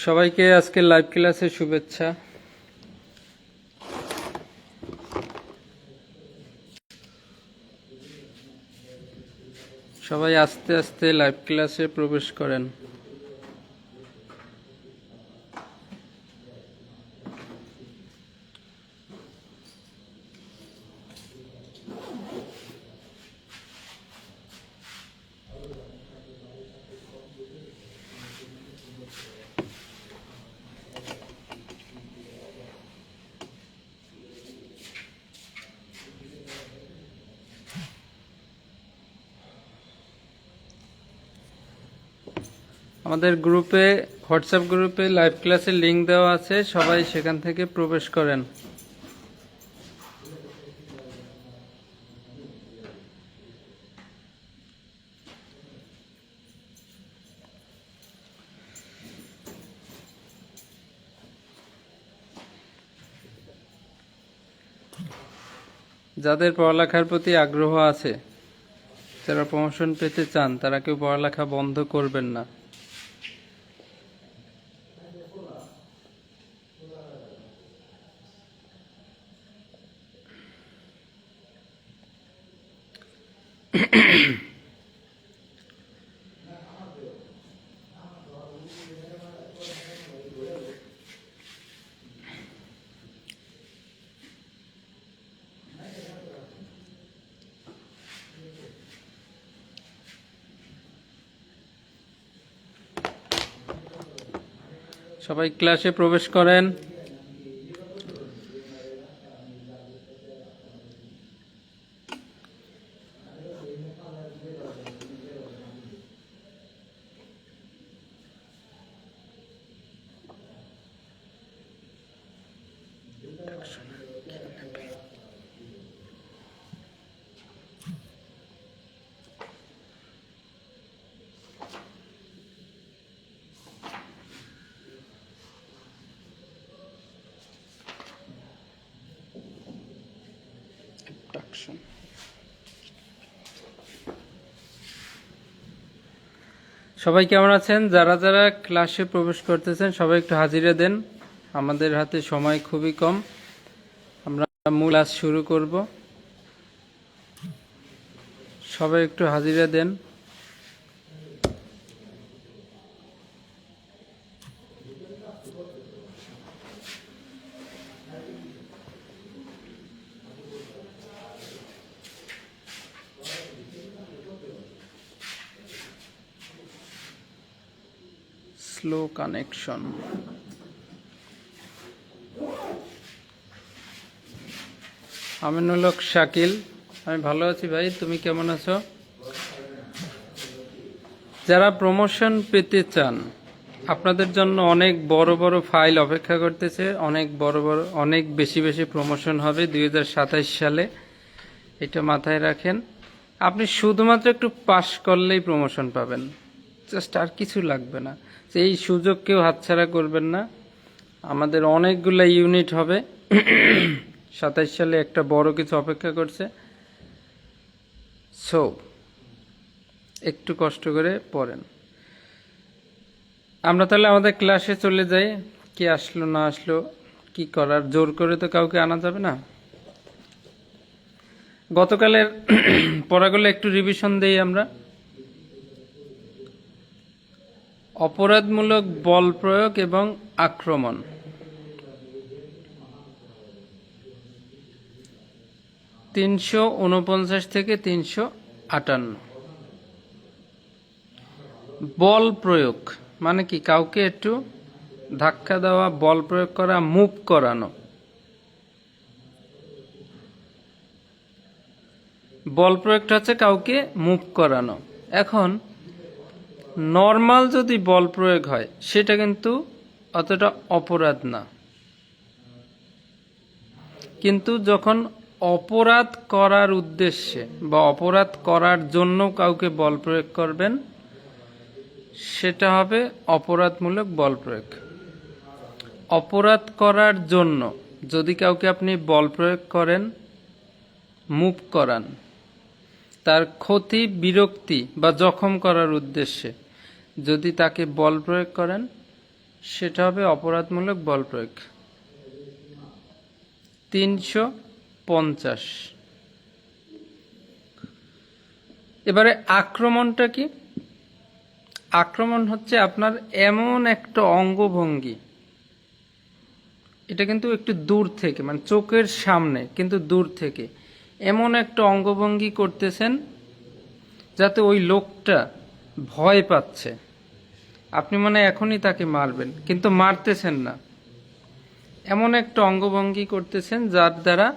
সবাইকে আজকে লাইভ ক্লাসে শুভেচ্ছা। সবাই আস্তে আস্তে লাইভ ক্লাসে প্রবেশ করেন। আমাদের গ্রুপে, হোয়াটসঅ্যাপ গ্রুপে লাইভ ক্লাসের লিংক দেওয়া আছে, সবাই সেখান থেকে প্রবেশ করেন। যাদের পড়ালেখার প্রতি আগ্রহ আছে, যারা প্রমোশন পেতে চান, তারা কেউ পড়ালেখা বন্ধ করবেন না। সবাই ক্লাসে প্রবেশ করেন। সবাই কেমন আছেন? যারা যারা ক্লাসে প্রবেশ করতেছেন সবাই একটু হাজিরা দেন। আমাদের হাতে সময় খুবই কম, আমরা মূল ক্লাস শুরু করব। সবাই একটু হাজিরা দেন। Slow connection. আমিনুল হক শাকিল, আমি ভালো আছি ভাই, তুমি কেমন আছো? যারা প্রমোশন পেতে চান, আপনাদের জন্য অনেক বড় বড় ফাইল অপেক্ষা করতেছে, অনেক বড় বড়, অনেক বেশি বেশি প্রমোশন হবে 2027 সালে, এটা মাথায় রাখেন। আপনি শুধুমাত্র একটু পাস করলেই প্রমোশন পাবেন, জাস্ট আর কিছু লাগবে না। এই সুযোগ কেউ হাতছাড়া করবেন না। আমাদের অনেকগুলো ইউনিট হবে 27 সালে, একটা বড় কিছু অপেক্ষা করছে। সো একটু কষ্ট করে পড়েন। আমরা তাহলে আমাদের ক্লাসে চলে যাই। কি আসলো না আসলো কি করার, জোর করে তো কাউকে আনা যাবে না। গতকালের পড়াগুলো একটু রিভিশন দেই আমরা। অপরাধমূলক বল প্রয়োগ এবং আক্রমণ, তিনশো 49 থেকে 358। বল প্রয়োগ মানে কি? কাউকে একটু ধাক্কা দেওয়া, বল প্রয়োগ করা, মুভ করানো। বল প্রয়োগটা হচ্ছে কাউকে মুভ করানো। এখন নর্মাল যদি বল প্রয়োগ হয় সেটা কিন্তু অতটা অপরাধ না, কিন্তু যখন অপরাধ করার উদ্দেশ্যে বা অপরাধ করার জন্য কাউকে বল প্রয়োগ করবেন, সেটা হবে অপরাধমূলক বল প্রয়োগ। অপরাধ করার জন্য যদি কাউকে আপনি বল প্রয়োগ করেন, মুভ করান, তার ক্ষতি, বিরক্তি বা জখম করার উদ্দেশ্যে যদি তাকে বল প্রয়োগ করেন, সেটা হবে অপরাধমূলক বল প্রয়োগ। 350। এবারে আক্রমণটা কি? আক্রমণ হচ্ছে আপনার এমন একটা অঙ্গভঙ্গি, এটা কিন্তু একটু দূর থেকে, মানে চোখের সামনে কিন্তু দূর থেকে এমন একটা অঙ্গভঙ্গি করতেছেন যাতে ওই লোকটা ভয় পাচ্ছে। আপনি মানে এখনই তাকে মারবেন, কিন্তু মারতেছেন না। এমন একটা অঙ্গভঙ্গি করতেছেন যার দ্বারা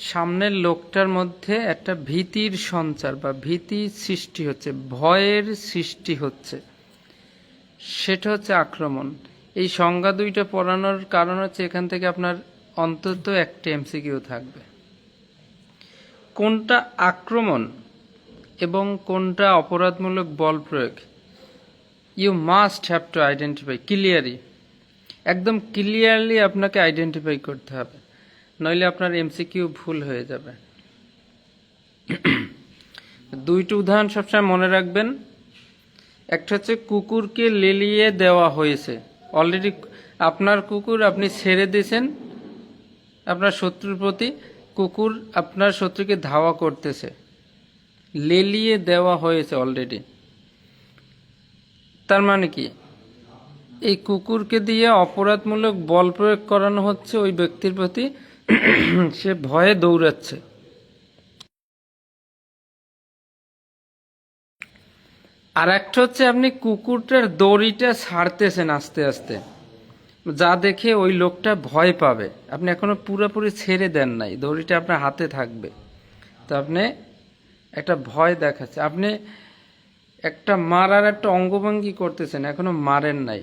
সামনের লোকটার মধ্যে একটা ভীতির সঞ্চার বা ভীতি সৃষ্টি হচ্ছে, ভয়ের সৃষ্টি হচ্ছে, সেটা হচ্ছে আক্রমণ। এই সংজ্ঞা দুইটা পড়ানোর কারণ হচ্ছে এখান থেকে আপনার অন্তত একটা এমসিকিউ থাকবে। কোনটা আক্রমণ এবং কোনটা অপরাধমূলক বল প্রয়োগ, you must have to identify clearly. একদম ক্লিয়ারলি আপনাকে আইডেন্টিফাই করতে হবে, নইলে আপনার এমসিকিউ ভুল হয়ে যাবে। দুইটি উদাহরণ সবসময় মনে রাখবেন। একটা হচ্ছে কুকুরকে লেলিয়ে দেওয়া হয়েছে, অলরেডি আপনার কুকুর আপনি ছেড়ে দিয়েছেন আপনার শত্রুর প্রতি, কুকুর আপনার শত্রুকে ধাওয়া করতেছে, লেলিয়ে দেওয়া হয়েছে অলরেডি। তার মানে কি, এই কুকুরকে দিয়ে অপরাধমূলক বল প্রয়োগ করানো হচ্ছে ওই ব্যক্তির প্রতি, সে ভয়ে দৌড়াচ্ছে। আর একটা হচ্ছে আপনি কুকুরটার দড়িটা ছাড়তেছেন আস্তে আস্তে, যা দেখে ওই লোকটা ভয় পাবে। আপনি এখনো পুরোপুরি ছেড়ে দেন নাই, দড়িটা আপনার হাতে থাকবে, তো আপনি একটা ভয় দেখাচ্ছে। আপনি একটা মারার একটা অঙ্গভঙ্গি করতেছেন, এখনো মারেন নাই।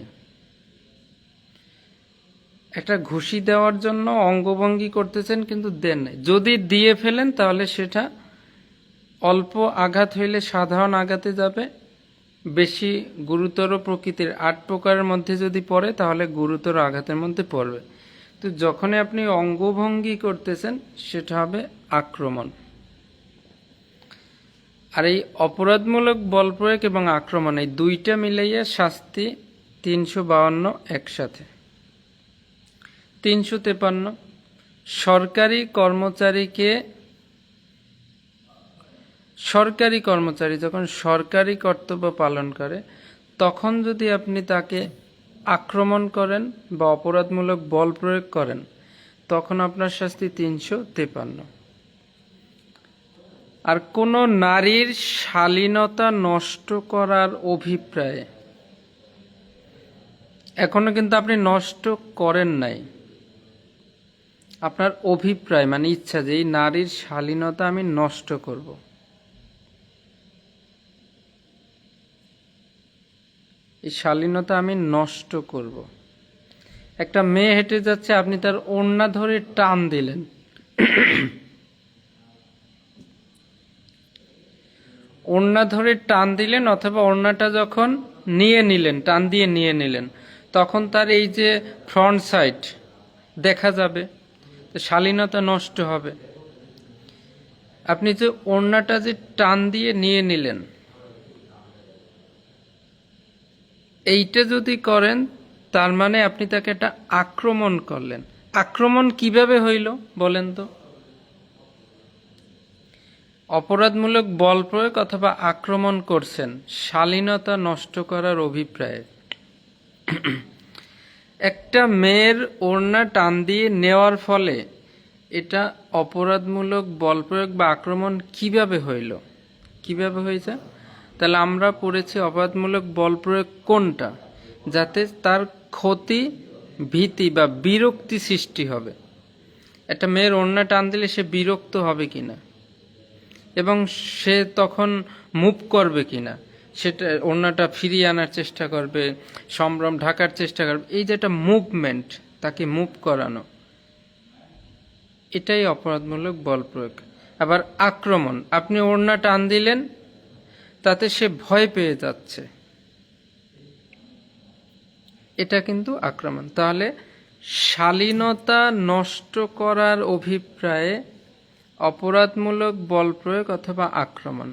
একটা ঘুষি দেওয়ার জন্য অঙ্গভঙ্গি করতেছেন কিন্তু দেন নাই। যদি দিয়ে ফেলেন তাহলে সেটা অল্প আঘাত হইলে সাধারণ আঘাতে যাবে, বেশি গুরুতর প্রকৃতির 8 প্রকারের মধ্যে যদি পড়ে তাহলে গুরুতর আঘাতের মধ্যে পড়বে। তো যখনই আপনি অঙ্গভঙ্গি করতেছেন সেটা হবে আক্রমণ। আর এই অপরাধমূলক বল প্রয়োগ এবং আক্রমণ এই দুইটা মিলাইয়া শাস্তি 352 একসাথে। 353 সরকারি কর্মচারী যখন সরকারি কর্তব্য পালন করে তখন যদি আপনি তাকে আক্রমণ করেন বা অপরাধমূলক বল প্রয়োগ করেন তখন আপনার শাস্তি 353। আর কোনো নারীর শালীনতা নষ্ট করার অভিপ্রায়ে, এখনো কিন্তু আপনি নষ্ট করেন নাই, আপনার অভিপ্রায় মানে ইচ্ছা যে এই নারীর শালীনতা আমি নষ্ট করব, এই শালীনতা আমি নষ্ট করব। একটা মেয়ে হেঁটে যাচ্ছে, আপনি তার ওড়না ধরে টান দিলেন, ওড়না ধরে টান দিলেন, অথবা ওড়নাটা যখন নিয়ে নিলেন, টান দিয়ে নিয়ে নিলেন, তখন তার এই যে ফ্রন্ট সাইড দেখা যাবে, শালীনতা নষ্ট হবে। আপনি যে ওড়নাটা যে টান দিয়ে নিয়ে নিলেন, এইটা যদি করেন তার মানে আপনি তাকে একটা আক্রমণ করলেন। আক্রমণ কিভাবে হইল বলেন তো? অপরাধমূলক বল প্রয়োগ অথবা আক্রমণ করছেন শালীনতা নষ্ট করার অভিপ্রায়ে। একটা মেয়ের ওড়না টান দিয়ে নেওয়ার ফলে এটা অপরাধমূলক বল প্রয়োগ বা আক্রমণ কিভাবে হইল, কিভাবে হয়েছে? তাহলে আমরা পড়েছি অপরাধমূলক বল প্রয়োগ কোনটা, যাতে তার ক্ষতি, ভীতি বা বিরক্তি সৃষ্টি হবে। একটা মেয়ের ওড়না টান দিলে সে বিরক্ত হবে কিনা এবং সে তখন মুভ করবে কিনা, সেটা ওড়নাটা ফিরিয়ে আনার চেষ্টা করবে, সম্ভ্রম ঢাকার চেষ্টা করবে, এই যে একটা মুভমেন্ট, তাকে মুভ করানো, এটাই অপরাধমূলক বল প্রয়োগ। আবার আক্রমণ, আপনি ওড়না টান দিলেন, তাতে সে ভয় পেয়ে যাচ্ছে, এটা কিন্তু আক্রমণ। তাহলে শালীনতা নষ্ট করার অভিপ্রায়ে অপরাধমূলক বল প্রয়োগ অথবা আক্রমণ,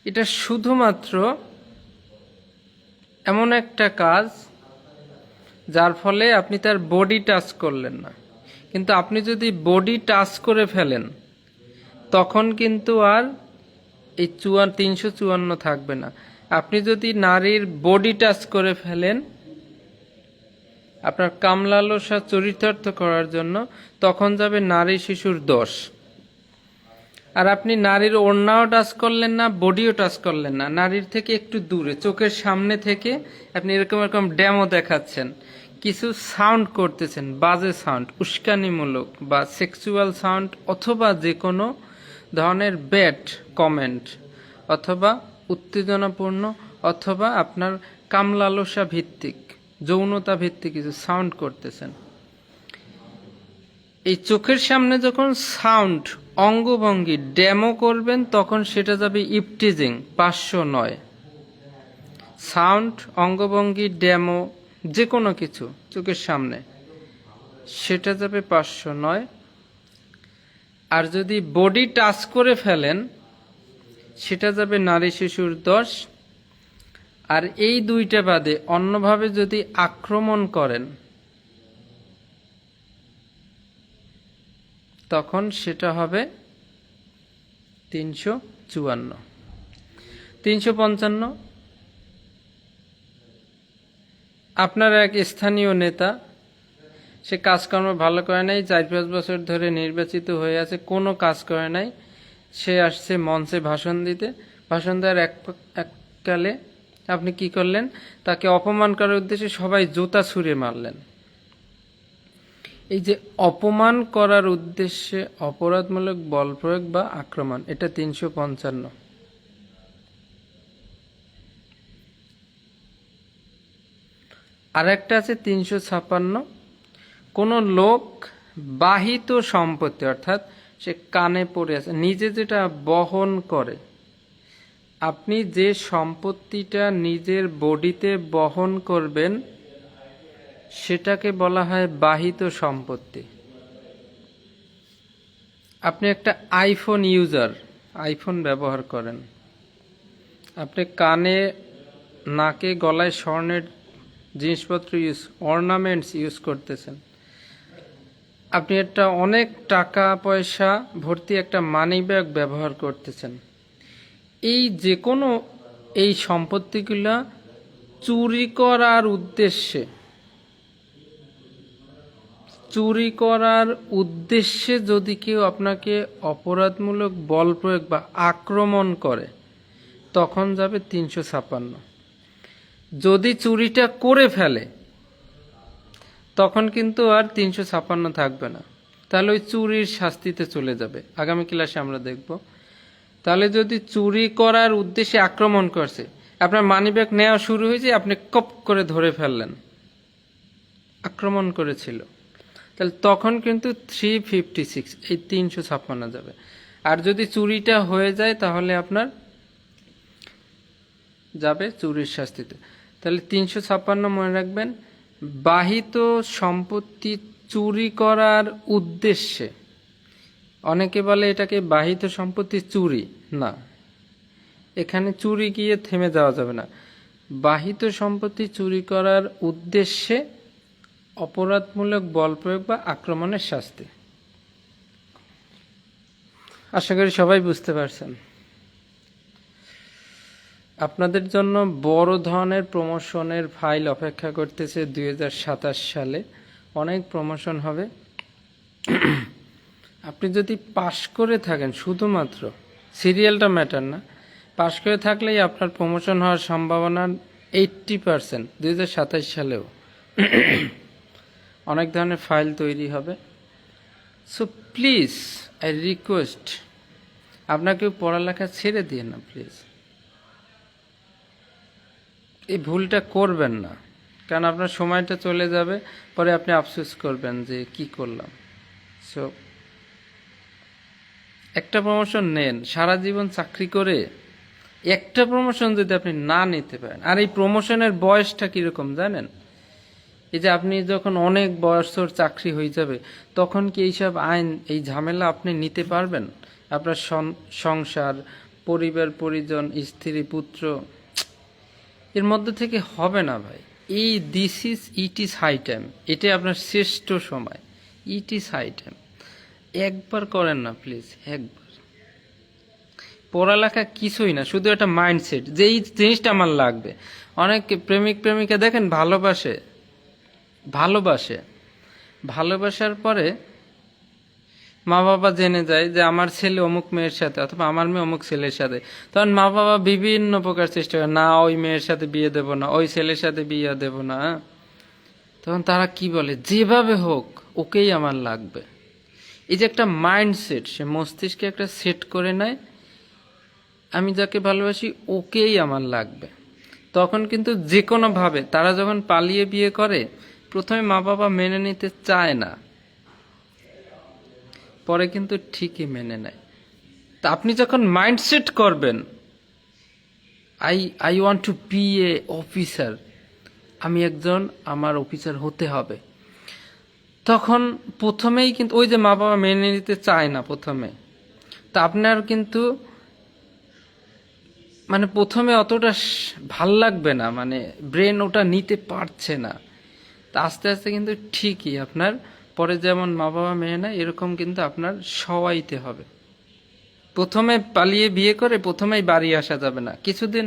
এটা শুধুমাত্র এমন একটা কাজ যার ফলে আপনি তার বডি টাচ করলেন না। কিন্তু আপনি যদি বডি টাচ করে ফেলেন তখন কিন্তু আর এই 354 থাকবে না। আপনি যদি নারীর বডি টাচ করে ফেলেন আপনার কামলালসা চরিতার্থ করার জন্য, তখন যাবে নারী শিশুর 10। আর আপনি নারীর ওড়নাও টাচ করলেন না, বডিও টাচ করলেন না, নারীর থেকে একটু দূরে চোখের সামনে থেকে আপনি এরকম এরকম ড্যামো দেখাচ্ছেন, কিছু সাউন্ড করতেছেন, বাজে সাউন্ড, উস্কানিমূলক বা সেক্সুয়াল সাউন্ড, অথবা যে কোনো ধরনের ব্যাড কমেন্ট, অথবা উত্তেজনাপূর্ণ, অথবা আপনার কামলালসা ভিত্তিক, যৌনতা ভিত্তিক কিছু সাউন্ড করতেছেন, এই চোখের সামনে যখন সাউন্ড, অঙ্গভঙ্গি ডেমো করবেন তখন সেটা যাবে ইপটিজিং, 509। সাউন্ড, অঙ্গভঙ্গি, ডেমো, যে কোনো কিছু চোখের সামনে, সেটা যাবে 509। আর যদি বডি টাচ করে ফেলেন সেটা যাবে নারী শিশুর 10। আর এই দুইটা বাদে অন্যভাবে যদি আক্রমণ করেন তখন সেটা হবে 354। 355, আপনার এক স্থানীয় নেতা, সে কাজকর্ম ভালো করে নাই, 4-5 বছর ধরে নির্বাচিত হয়ে আছে, কোনো কাজ করে নাই, সে আসছে মঞ্চে ভাষণ দিতে, ভাষণ দেওয়ার এককালে আপনি কি করলেন, তাকে অপমান করার উদ্দেশ্যে সবাই জুতা ছুঁড়ে মারলেন। এই যে অপমান করার উদ্দেশ্যে অপরাধমূলক বল প্রয়োগ বা আক্রমণ, এটা 355। আর একটা আছে 356, কোনো লোক বাহিত সম্পত্তি, অর্থাৎ সে কানে পড়ে আছে, নিজে যেটা বহন করে, আপনি যে সম্পত্তিটা নিজের বডিতে বহন করবেন সেটাকে বলা হয় বাহিত সম্পত্তি। আপনি একটা আইফোন ইউজার, আইফোন ব্যবহার করেন, আপনি কানে, নাকে, গলায় স্বর্ণের জিনিসপত্র অর্নামেন্টস ইউজ করতেছেন, আপনি একটা অনেক টাকা পয়সা ভর্তি একটা মানি ব্যাগ ব্যবহার করতেছেন, এই যে কোনো এই সম্পত্তিগুলা চুরি করার উদ্দেশ্যে, যদি কেউ আপনাকে অপরাধমূলক বল প্রয়োগ বা আক্রমণ করে তখন যাবে 356। যদি চুরিটা করে ফেলে তখন কিন্তু আর 356 থাকবে না, তাহলে ওই চুরির শাস্তিতে চলে যাবে। আগামী ক্লাসে আমরা দেখব। তাহলে যদি চুরি করার উদ্দেশ্যে আক্রমণ করছে, আপনার মানিব্যাগ নেওয়া শুরু হয়েছে, আপনি কপ করে ধরে ফেললেন, আক্রমণ করেছিল, তাহলে তখন কিন্তু 356, এই 356 যাবে। আর যদি চুরিটা হয়ে যায় তাহলে আপনার যাবে চুরির শাস্তিতে। তাহলে 356 মনে রাখবেন, বাহিত সম্পত্তি চুরি করার উদ্দেশ্যে। অনেকে বলে এটাকে বাহিত সম্পত্তি চুরি, না, এখানে চুরি গিয়ে থেমে যাওয়া যাবে না। বাহিত সম্পত্তি চুরি করার উদ্দেশ্যে অপরাধমূলক বল প্রয়োগ বা আক্রমণের শাস্তি। আশা করি সবাই বুঝতে পারছেন। আপনাদের জন্য বড় ধরনের প্রমোশনের ফাইল অপেক্ষা করতেছে 2027 সালে, অনেক প্রমোশন হবে। আপনি যদি পাশ করে থাকেন, শুধুমাত্র সিরিয়ালটা ম্যাটার না, পাশ করে থাকলেই আপনার প্রমোশন হওয়ার সম্ভাবনা 80% 2027 সালেও। অনেক ধরনের ফাইল তৈরি হবে। সো প্লিজ, আই রিকোয়েস্ট, আপনাকে পড়ালেখা ছেড়ে দিয়ে না প্লিজ, এই ভুলটা করবেন না, কারণ আপনার সময়টা চলে যাবে, পরে আপনি আফসোস করবেন যে কি করলাম। সো একটা প্রমোশন নেন, সারা জীবন চাকরি করে একটা প্রমোশন যদি আপনি না নিতে পারেন, আর এই প্রমোশনের বয়সটা কীরকম জানেন, এই যে আপনি যখন অনেক বছর চাকরি হয়ে যাবে তখন কি এইসব আইন, এই ঝামেলা আপনি নিতে পারবেন? আপনার সংসার, পরিবার পরিজন, স্ত্রী, পুত্র, এর মধ্যে থেকে হবে না ভাই। এই ইট ইজ হাই টাইম, এটাই আপনার শ্রেষ্ঠ সময়। It is high time. একবার করেন না প্লিজ, একবার। পড়ালেখা কিছুই না, শুধু একটা মাইন্ডসেট যে এই জিনিসটা আমার লাগবে। অনেক প্রেমিক প্রেমিকা দেখেন ভালোবাসে, ভালোবাসে, ভালোবাসার পরে মা বাবা জেনে যায় যে আমার ছেলে অমুক মেয়ের সাথে অথবা আমার মেয়ে অমুক ছেলের সাথে, তখন মা বাবা বিভিন্ন প্রকার চেষ্টা করে, না ওই মেয়ের সাথে বিয়ে দেব না, ওই ছেলের সাথে বিয়ে দেব না। তখন তারা কি বলে, যেভাবে হোক ওকেই আমার লাগবে। এই যে একটা মাইন্ডসেট, সে মস্তিষ্কে একটা সেট করে নেয়, আমি যাকে ভালোবাসি ওকেই আমার লাগবে। তখন কিন্তু যে কোনোভাবে তারা যখন পালিয়ে বিয়ে করে, প্রথমে মা বাবা মেনে নিতে চায় না, পরে কিন্তু ঠিকই মেনে নেয়। তা আপনি যখন মাইন্ডসেট করবেন, I I want to be a officer, আমি একজন, আমার অফিসার হতে হবে, তখন প্রথমেই কিন্তু ওই যে মা বাবা মেনে নিতে চায় না প্রথমে, তা আপনার কিন্তু মানে প্রথমে অতটা ভাল লাগবে না, মানে ব্রেন ওটা নিতে পারছে না। তা আস্তে আস্তে কিন্তু ঠিকই আপনার পরে যেমন মা বাবা মেনে নেয়, এরকম কিন্তু আপনার সওয়াইতে হবে। প্রথমে পালিয়ে বিয়ে করে প্রথমেই বাড়ি আসা যাবে না, কিছুদিন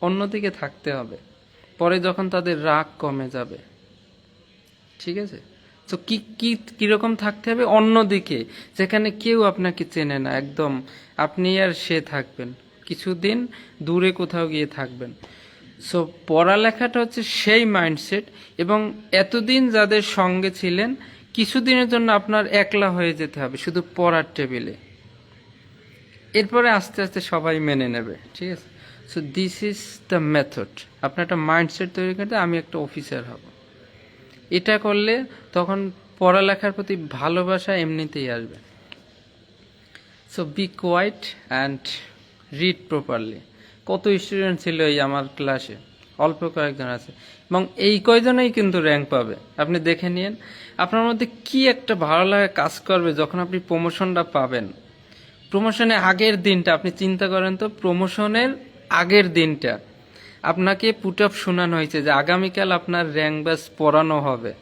অন্যদিকে থাকতে হবে, পরে যখন তাদের রাগ কমে যাবে, ঠিক আছে, তো কি কি কিরকম থাকতে হবে, অন্যদিকে যেখানে কেউ আপনাকে চেনে না, একদম আপনি আর সে থাকবেন, কিছুদিন দূরে কোথাও গিয়ে থাকবেন। সো পড়ালেখাটা হচ্ছে সেই মাইন্ডসেট, এবং এতদিন যাদের সঙ্গে ছিলেন, কিছুদিনের জন্য আপনার একলা হয়ে যেতে হবে শুধু পড়ার টেবিলে, এরপরে আস্তে আস্তে সবাই মেনে নেবে, ঠিক আছে। So this is the method. আপনার একটা মাইন্ডসেট তৈরি করতে, আমি একটা অফিসার হব, এটা করলে তখন পড়ালেখার প্রতি ভালোবাসা এমনিতেই আসবে। So be quiet and read properly. কত স্টুডেন্ট ছিল এই আমার ক্লাসে, অল্প কয়েকজন আছে, এবং এই কয়জনেই কিন্তু র্যাঙ্ক পাবে। আপনি দেখে নিন আপনার মধ্যে কি একটা ভালো লাগা কাজ করবে যখন আপনি প্রমোশনটা পাবেন। প্রমোশনের আগের দিনটা আপনি চিন্তা করেন তো, প্রমোশনের আগের দিনটা আপনাকে পুট আপ শোনানো হয়েছে যে আগামীকাল আপনার র্যাঙ্ক ব্যাচ পড়ানো হবে।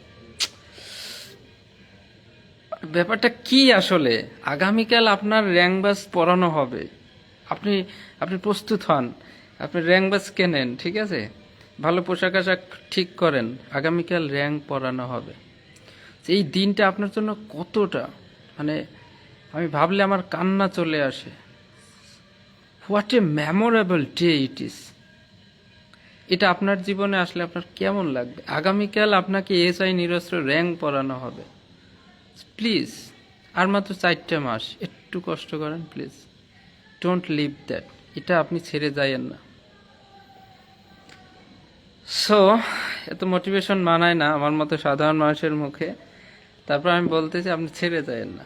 ব্যাপারটা কি আসলে, আগামীকাল আপনার র্যাঙ্ক ব্যাচ পড়ানো হবে, আপনি আপনি প্রস্তুত হন, আপনি র্যাঙ্ক ব্যাচ কেনেন, ঠিক আছে, ভালো পোশাক আশাক ঠিক করেন, আগামীকাল র্যাঙ্ক পড়ানো হবে। এই দিনটা আপনার জন্য কতটা, মানে আমি ভাবলে আমার কান্না চলে আসে। What a memorable day it is. এটা আপনার জীবনে আসলে আপনার কেমন লাগবে, আগামীকাল আপনাকে এসআই নিরস্ত্র র্যাঙ্ক পড়ানো হবে। প্লিজ, আর মাত্র 4টা মাস, একটু কষ্ট করেন প্লিজ, ডোন্ট লিভ দ্যাট, এটা আপনি ছেড়ে যাইয়েন না। সো এত মোটিভেশন মানায় না আমার মতো সাধারণ মানুষের মুখে, তারপর আমি বলতেছি আপনি ছেড়ে যাইয়েন না।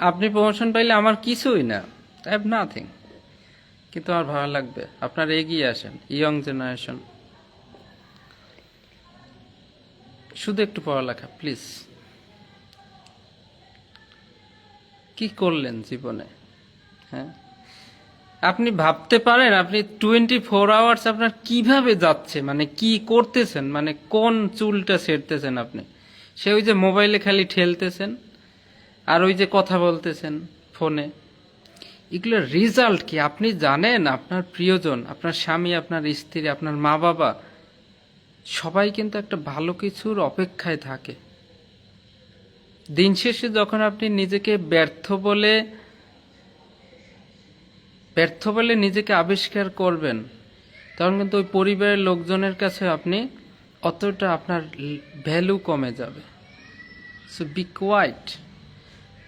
আপনি প্রমোশন পাইলে আমার কিছুই না, আই হ্যাভ নাথিং, কিন্তু আমার ভালো লাগবে আপনার এগিয়ে আসেন, ইয়ং জেনারেশন, শুধু একটু পড়ালেখা প্লিজ। কি করলেন জীবনে, হ্যাঁ, আপনি ভাবতে পারেন আপনি 24 আওয়ার্স আপনার কিভাবে যাচ্ছে, মানে কি করতেছেন, মানে কোন চুলটা ছেড়তেছেন আপনি, সে ওই যে মোবাইলে খালি ঠেলতেছেন আর ওই যে কথা বলতেছেন ফোনে, এগুলোর রেজাল্ট কি আপনি জানেন? আপনার প্রিয়জন, আপনার স্বামী, আপনার স্ত্রী, আপনার মা বাবা, সবাই কিন্তু একটা ভালো কিছুর অপেক্ষায় থাকে। দিন শেষে যখন আপনি নিজেকে ব্যর্থ বলে নিজেকে আবিষ্কার করবেন, তখন কিন্তু ওই পরিবারের লোকজনের কাছে আপনি অতটা আপনার ভ্যালু কমে যাবে। So be quiet,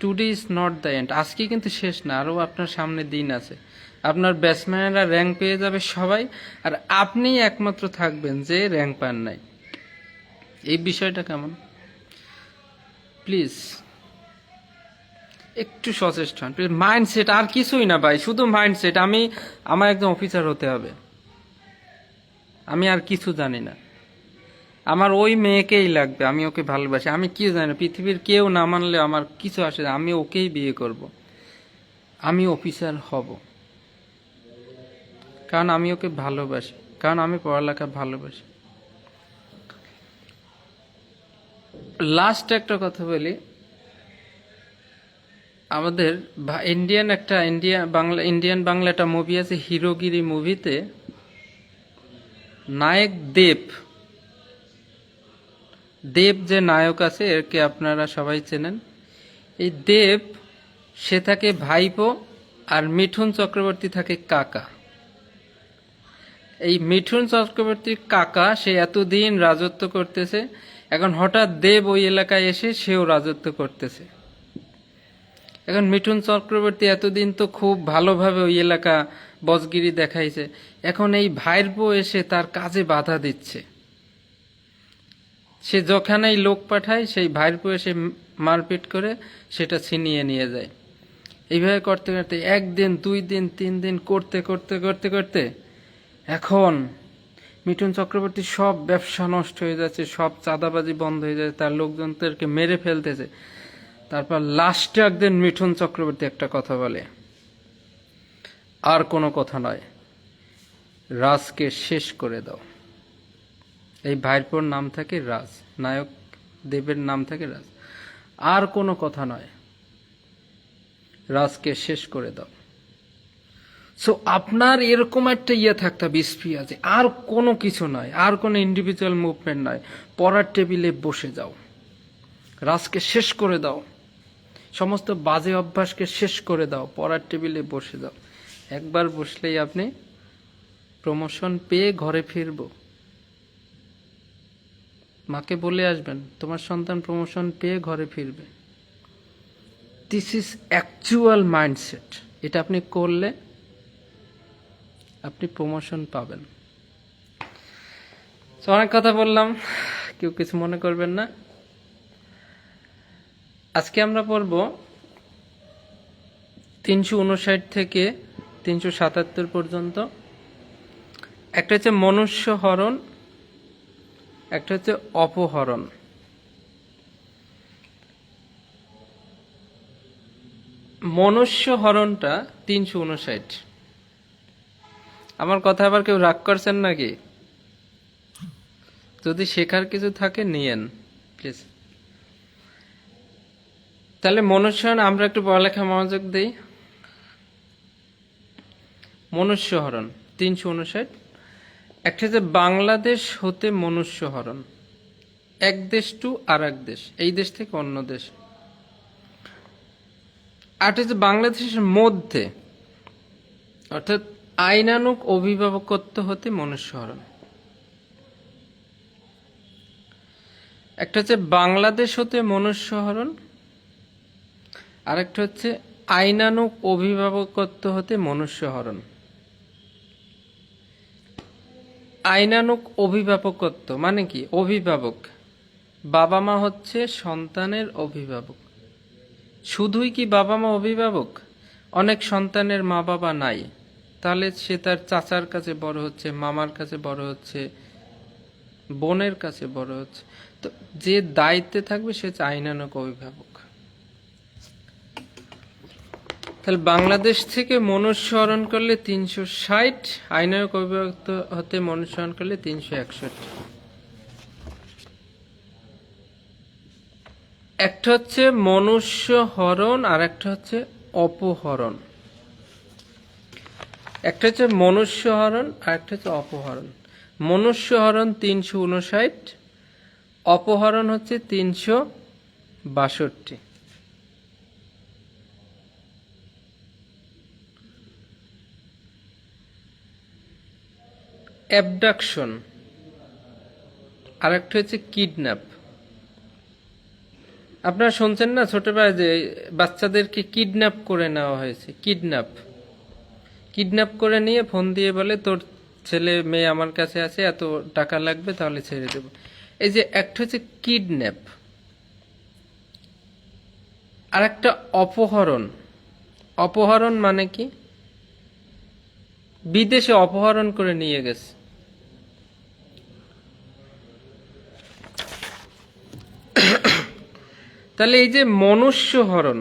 today is not the end. আজকে কিন্তু শেষ না, আরও আপনার সামনে দিন আছে। আপনার ব্যাটসম্যানেরা র্যাঙ্ক পেয়ে যাবে সবাই, আর আপনি একমাত্র থাকবেন যে র্যাঙ্ক পান নাই। এই বিষয়টা কেমন? প্লিজ একটু সচেষ্ট হন, প্লিজ। মাইন্ডসেট, আর কিছুই না ভাই, শুধু মাইন্ডসেট। আমার একজন অফিসার হতে হবে, আমি আর কিছু জানি না, আমার ওই মেয়েকেই লাগবে, আমি ওকে ভালোবাসি, আমি কি জানি না, পৃথিবীর কেউ না মানলে আমার কিছু আসে না, আমি ওকেই বিয়ে করব, আমি অফিসার হব, কারণ আমি ওকে ভালোবাসি, কারণ আমি পড়ালেখা ভালোবাসি। লাস্ট একটা কথা বলি, আমাদের ইন্ডিয়ান বাংলা একটা মুভি আছে হিরোগিরি, মুভিতে নায়ক দেব দেব যে নায়ক আছে এরকে আপনারা সবাই চেনেন। এই দেব, সে থাকে ভাইপো, আর মিঠুন চক্রবর্তী থাকে কাকা। এই মিঠুন চক্রবর্তীর কাকা সে এতদিন রাজত্ব করতেছে, এখন হঠাৎ দেব ওই এলাকায় এসে সেও রাজত্ব করতেছে। এখন মিঠুন চক্রবর্তী এতদিন তো খুব ভালোভাবে ওই এলাকা বসগিরি দেখাইছে, এখন এই ভাইরপো এসে তার কাজে বাধা দিচ্ছে। সে যখানেই লোক পাঠায় সেই ভাইরপো এসে মারপিট করে সেটা ছিনিয়ে নিয়ে যায়। এইভাবে করতে করতে 1 দিন 2 দিন 3 দিন করতে করতে করতে করতে এখন মিঠুন চক্রবর্তীর সব ব্যবসা নষ্ট হয়ে যাচ্ছে, সব চাঁদাবাজি বন্ধ হয়ে যাচ্ছে, তার লোকজনদেরকে মেরে ফেলতেছে। তারপর লাস্টে একদিন মিঠুন চক্রবর্তী একটা কথা বলে, আর কোনো কথা নয়, রাজকে শেষ করে দাও। এই ভাইরপোর নাম থাকে রাজ, নায়ক দেবের নাম থাকে রাজ। আর কোনো কথা নয়, রাজকে শেষ করে দাও। সো আপনার এরকম একটা থাকতে হবে, স্পিয়া, যে আর কোনো কিছু নয়, আর কোনো ইন্ডিভিজুয়াল মুভমেন্ট নয়, পড়ার টেবিলে বসে যাও, রাজকে শেষ করে দাও, সমস্ত বাজে অভ্যাসকে শেষ করে দাও, পড়ার টেবিলে বসে যাও। একবার বসলেই আপনি প্রমোশন পেয়ে ঘরে ফিরবো। মাকে বলে আসবেন তোমার সন্তান প্রমোশন পেয়ে ঘরে ফিরবে। This is actual mindset. এটা আপনি করলে আপনি প্রমোশন পাবেন। তো অনেক কথা বললাম, কেউ কিছু মনে করবেন না। আজকে আমরা পড়ব 359 থেকে 377 পর্যন্ত। একটা হচ্ছে মনুষ্য হরণ, একটা হচ্ছে অপহরণ। মনুষ্য হরণটা 359। আমার কথা আবার কেউ রাগ করছেন নাকি? যদি শেখার কিছু থাকে নিয়েন প্লিজ। তাহলে মনুষ্য হরণ, আমরা একটু পড়ালেখা মনোযোগ দেই। মনুষ্য হরণ 359। একটা যে বাংলাদেশ হতে মনুষ্য হরণ, এক দেশ টু আর এক দেশ, এই দেশ থেকে অন্য দেশ। আর যে বাংলাদেশের মধ্যে, অর্থাৎ আইনানুগ অভিভাবকত্ব হতে মনুষ্য হরণ। একটা হচ্ছে বাংলাদেশ হতে মনুষ্য হরণ, আর একটা হচ্ছে আইনানুগ অভিভাবকত্ব হতে মনুষ্য হরণ। আইনানুগ অভিভাবকত্ব মানে কি? অভিভাবক, বাবা মা হচ্ছে সন্তানের অভিভাবক। শুধুই কি বাবা মা অভিভাবক? অনেক সন্তানের মা বাবা নাই, তাহলে সে তার চাচার কাছে বড় হচ্ছে, মামার কাছে বড় হচ্ছে, বোনের কাছে বড় হচ্ছে। তো যে দায়িত্বে থাকবে সে হচ্ছে আইনানুগ অভিভাবক। তাহলে বাংলাদেশ থেকে মনুষ্য হরণ করলে 360, আইনানুগ অভিভাবক হতে মনুষ্য হরণ করলে 361। একটা হচ্ছে মনুষ্য হরণ আর একটা হচ্ছে অপহরণ। একটা হচ্ছে মনুষ্য হরণ আর একটা হচ্ছে অপহরণ। মনুষ্য হরণ 359, অপহরণ হচ্ছে 362। অ্যাবডাকশন আর একটা হচ্ছে কিডন্যাপ। আপনারা শুনছেন না ছোটবেলায় যে বাচ্চাদেরকে কিডন্যাপ করে নেওয়া হয়েছে? কিডন্যাপ করে নিয়ে ফোন দিয়ে বলে তোর ছেলে মেয়ে আমার কাছে আছে, এত টাকা লাগবে তাহলে ছেড়ে দেব। এই যে একটা হচ্ছে কিডন্যাপ, আর একটা অপহরণ। অপহরণ মানে কি? বিদেশে অপহরণ করে নিয়ে গেছে। তাহলে এই যে মনুষ্য হরণ,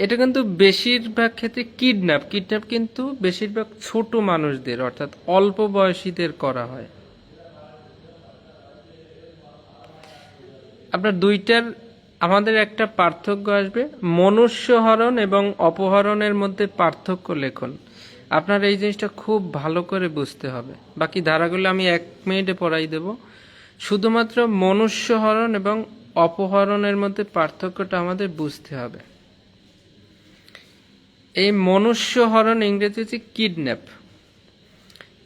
এটা কিন্তু বেশিরভাগ ক্ষেত্রে কিডন্যাপ কিন্তু বেশিরভাগ ছোট মানুষদের, অর্থাৎ অল্প বয়সীদের করা হয়। আপনার দুইটার আমাদের একটা পার্থক্য আসবে, মনুষ্যহরণ এবং অপহরণের মধ্যে পার্থক্য লেখুন। আপনার এই জিনিসটা খুব ভালো করে বুঝতে হবে। বাকি ধারাগুলো আমি 1 মিনিটে পড়াই দেব। শুধুমাত্র মনুষ্যহরণ এবং অপহরণের মধ্যে পার্থক্যটা আমাদের বুঝতে হবে। এই মনুষ্যহরণ ইংরেজি হচ্ছে কিডন্যাপ।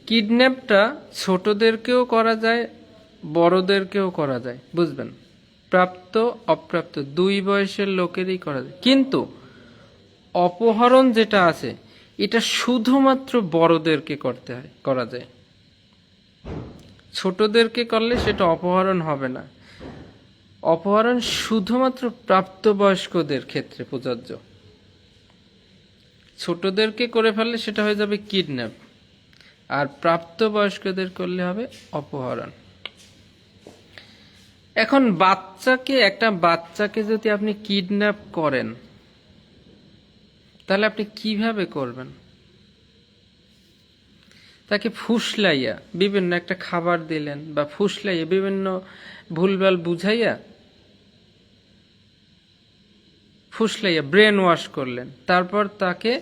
কিডন্যাপটা ছোটদেরকেও করা যায়, বড়দেরকেও করা যায়, বুঝবেন। প্রাপ্ত অপ্রাপ্ত দুই বয়সের লোকেরই করা যায়। কিন্তু অপহরণ যেটা আছে এটা শুধুমাত্র বড়দেরকে করা যায়। ছোটদেরকে করলে সেটা অপহরণ হবে না। অপহরণ শুধুমাত্র প্রাপ্তবয়স্কদের ক্ষেত্রে প্রযোজ্য। ছোটদেরকে করে ফেললে সেটা হয়ে যাবে কিডন্যাপ, আর প্রাপ্তবয়স্কদের করলে হবে অপহরণ। এখন একটা বাচ্চাকে যদি আপনি কিডন্যাপ করেন তাহলে আপনি কিভাবে করবেন? তাকে ফুসলাইয়া বিভিন্ন একটা খাবার দিলেন, বা ফুসলাইয়া বিভিন্ন ভুলভাল বুঝাইয়া ফুসলাইয়া ব্রেন ওয়াশ করলেন, তারপর তাকে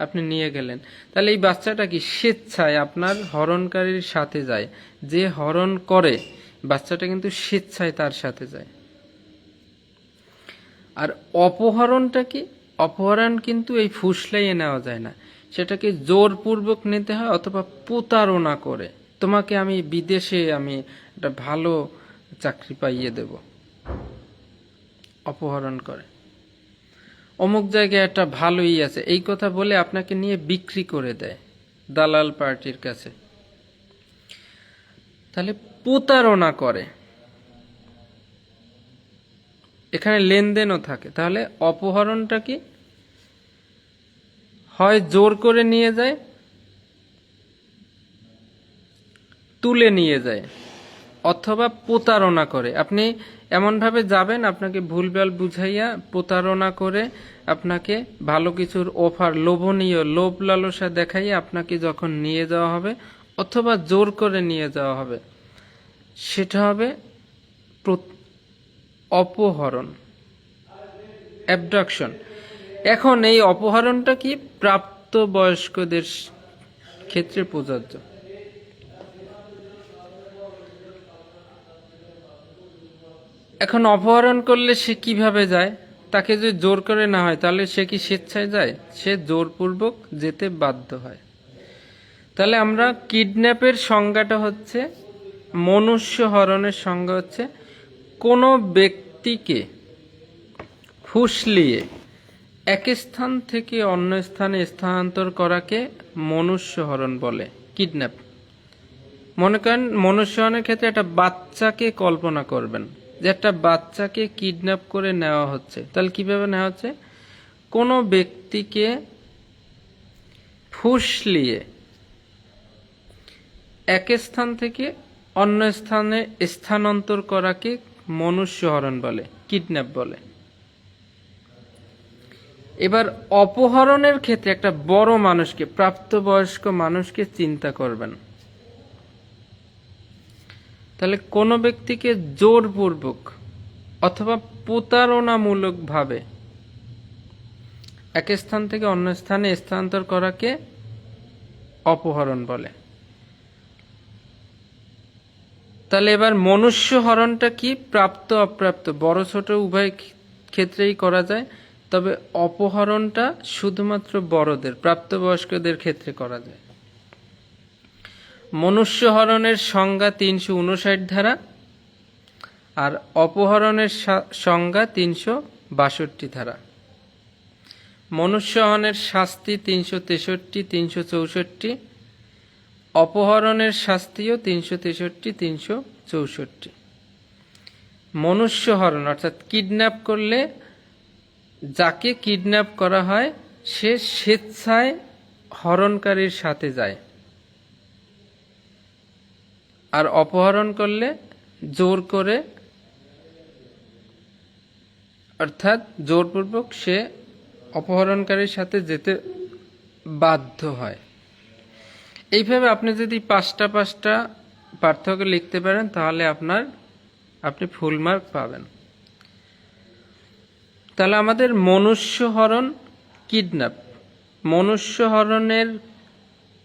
আপনি নিয়ে গেলেন। তাহলে এই বাচ্চাটা কি স্বেচ্ছায় আপনার হরণকারীর সাথে যায়? যে হরণ করে বাচ্চাটা কিন্তু স্বেচ্ছায় তার সাথে যায়। আর অপহরণটা কি? অপহরণ কিন্তু এই ফুসলাইয়ে নেওয়া যায় না, সেটাকে জোরপূর্বক নিতে হয়, অথবা প্রতারণা করে। তোমাকে আমি বিদেশে একটা ভালো চাকরি পাইয়ে দেব, অপহরণ করে। অমুক জায়গায় একটা ভালোই আছে, এই কথা বলে আপনাকে নিয়ে বিক্রি করে দেয় দালাল পার্টির কাছে। তাহলে প্রতারণা করে, এখানে লেনদেনও থাকে। তাহলে অপহরণটা কি? হয় জোর করে নিয়ে যায়, তুলে নিয়ে যায়, অথবা প্রতারণা করে। আপনি এমনভাবে যাবেন, আপনাকে ভুলভাল বুঝাইয়া প্রতারণা করে আপনাকে ভালো কিছুর অফার, লোভনীয় লোভ লালসা দেখাইয়া আপনাকে যখন নিয়ে যাওয়া হবে, অথবা জোর করে নিয়ে যাওয়া হবে, সেটা হবে অপহরণ, অ্যাবডাকশন। এখন এই অপহরণটা কি? প্রাপ্তবয়স্কদের ক্ষেত্রে প্রযোজ্য। এখন অপহরণ করলে সে কিভাবে যায়? তাকে যদি জোর করে না হয় তাহলে সে কি স্বেচ্ছায় যায়? সে জোরপূর্বক যেতে বাধ্য হয়। তাহলে আমরা কিডন্যাপের সংজ্ঞাটা হচ্ছে, মনুষ্যহরণের সংজ্ঞা হচ্ছে, কোনো ব্যক্তিকে ফুসলিয়ে এক স্থান থেকে অন্য স্থানে স্থানান্তর করাকে মনুষ্যহরণ বলে, কিডন্যাপ। মনে করেন মনুষ্যহরণের ক্ষেত্রে একটা বাচ্চাকে কল্পনা করবেন যে একটা বাচ্চাকে কিডন্যাপ করে নেওয়া হচ্ছে। তাহলে কিভাবে নেওয়া হচ্ছে? কোনো ব্যক্তিকে ফুসলিয়ে এক স্থান থেকে অন্য স্থানে স্থানান্তর করাকে মনুষ্যহরণ বলে, কিডন্যাপ বলে। এবার অপহরণের ক্ষেত্রে একটা বড় মানুষকে, প্রাপ্তবয়স্ক মানুষকে চিন্তা করবেন। তাহলে কোনো ব্যক্তিকে জোরপূর্বক অথবা প্রতারণামূলকভাবে এক স্থান থেকে অন্য স্থানে স্থানান্তর করাকে অপহরণ বলে। তাহলে এবার মনুষ্যহরণটা কি? প্রাপ্ত অপ্রাপ্ত বড় ছোট উভয় ক্ষেত্রেই করা যায়, তবে অপহরণটা শুধুমাত্র বড়দের, প্রাপ্তবয়স্কদের ক্ষেত্রে করা যায়। মনুষ্যহরণের সংজ্ঞা 359 ধারা, আর অপহরণের সংজ্ঞা 362 ধারা। মনুষ্যহরণের শাস্তি 363, 364, অপহরণের শাস্তিও 363, 364। মনুষ্যহরণ অর্থাৎ কিডন্যাপ করলে যাকে কিডন্যাপ করা হয় সে স্বেচ্ছায় হরণকারীর সাথে যায়, আর অপহরণ করলে জোর করে, অর্থাৎ জোরপূর্বক সে অপহরণকারীর সাথে যেতে বাধ্য হয়। এইভাবে আপনি যদি 5টা পার্থক্য লিখতে পারেন তাহলে আপনি ফুল মার্ক পাবেন। তাহলে আমাদের মনুষ্যহরণ, কিডন্যাপ, মনুষ্যহরণের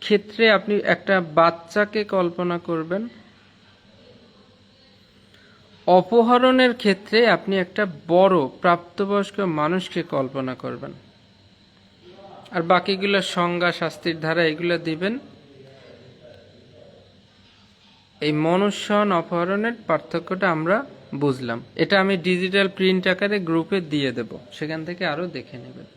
ক্ষেত্রে আপনি একটা বাচ্চাকে কল্পনা করবেন, অপহরণের ক্ষেত্রে আপনি একটা বড় প্রাপ্তবয়স্ক মানুষকে কল্পনা করবেন, আর বাকিগুলো সংজ্ঞা, শাস্তির ধারা এগুলো দিবেন। এই মনুষ্যহরণ অপহরণের পার্থক্যটা আমরা বুঝলাম। এটা আমি ডিজিটাল প্রিন্ট আকারে গ্রুপে দিয়ে দেব, সেখান থেকে আরো দেখে নেবেন।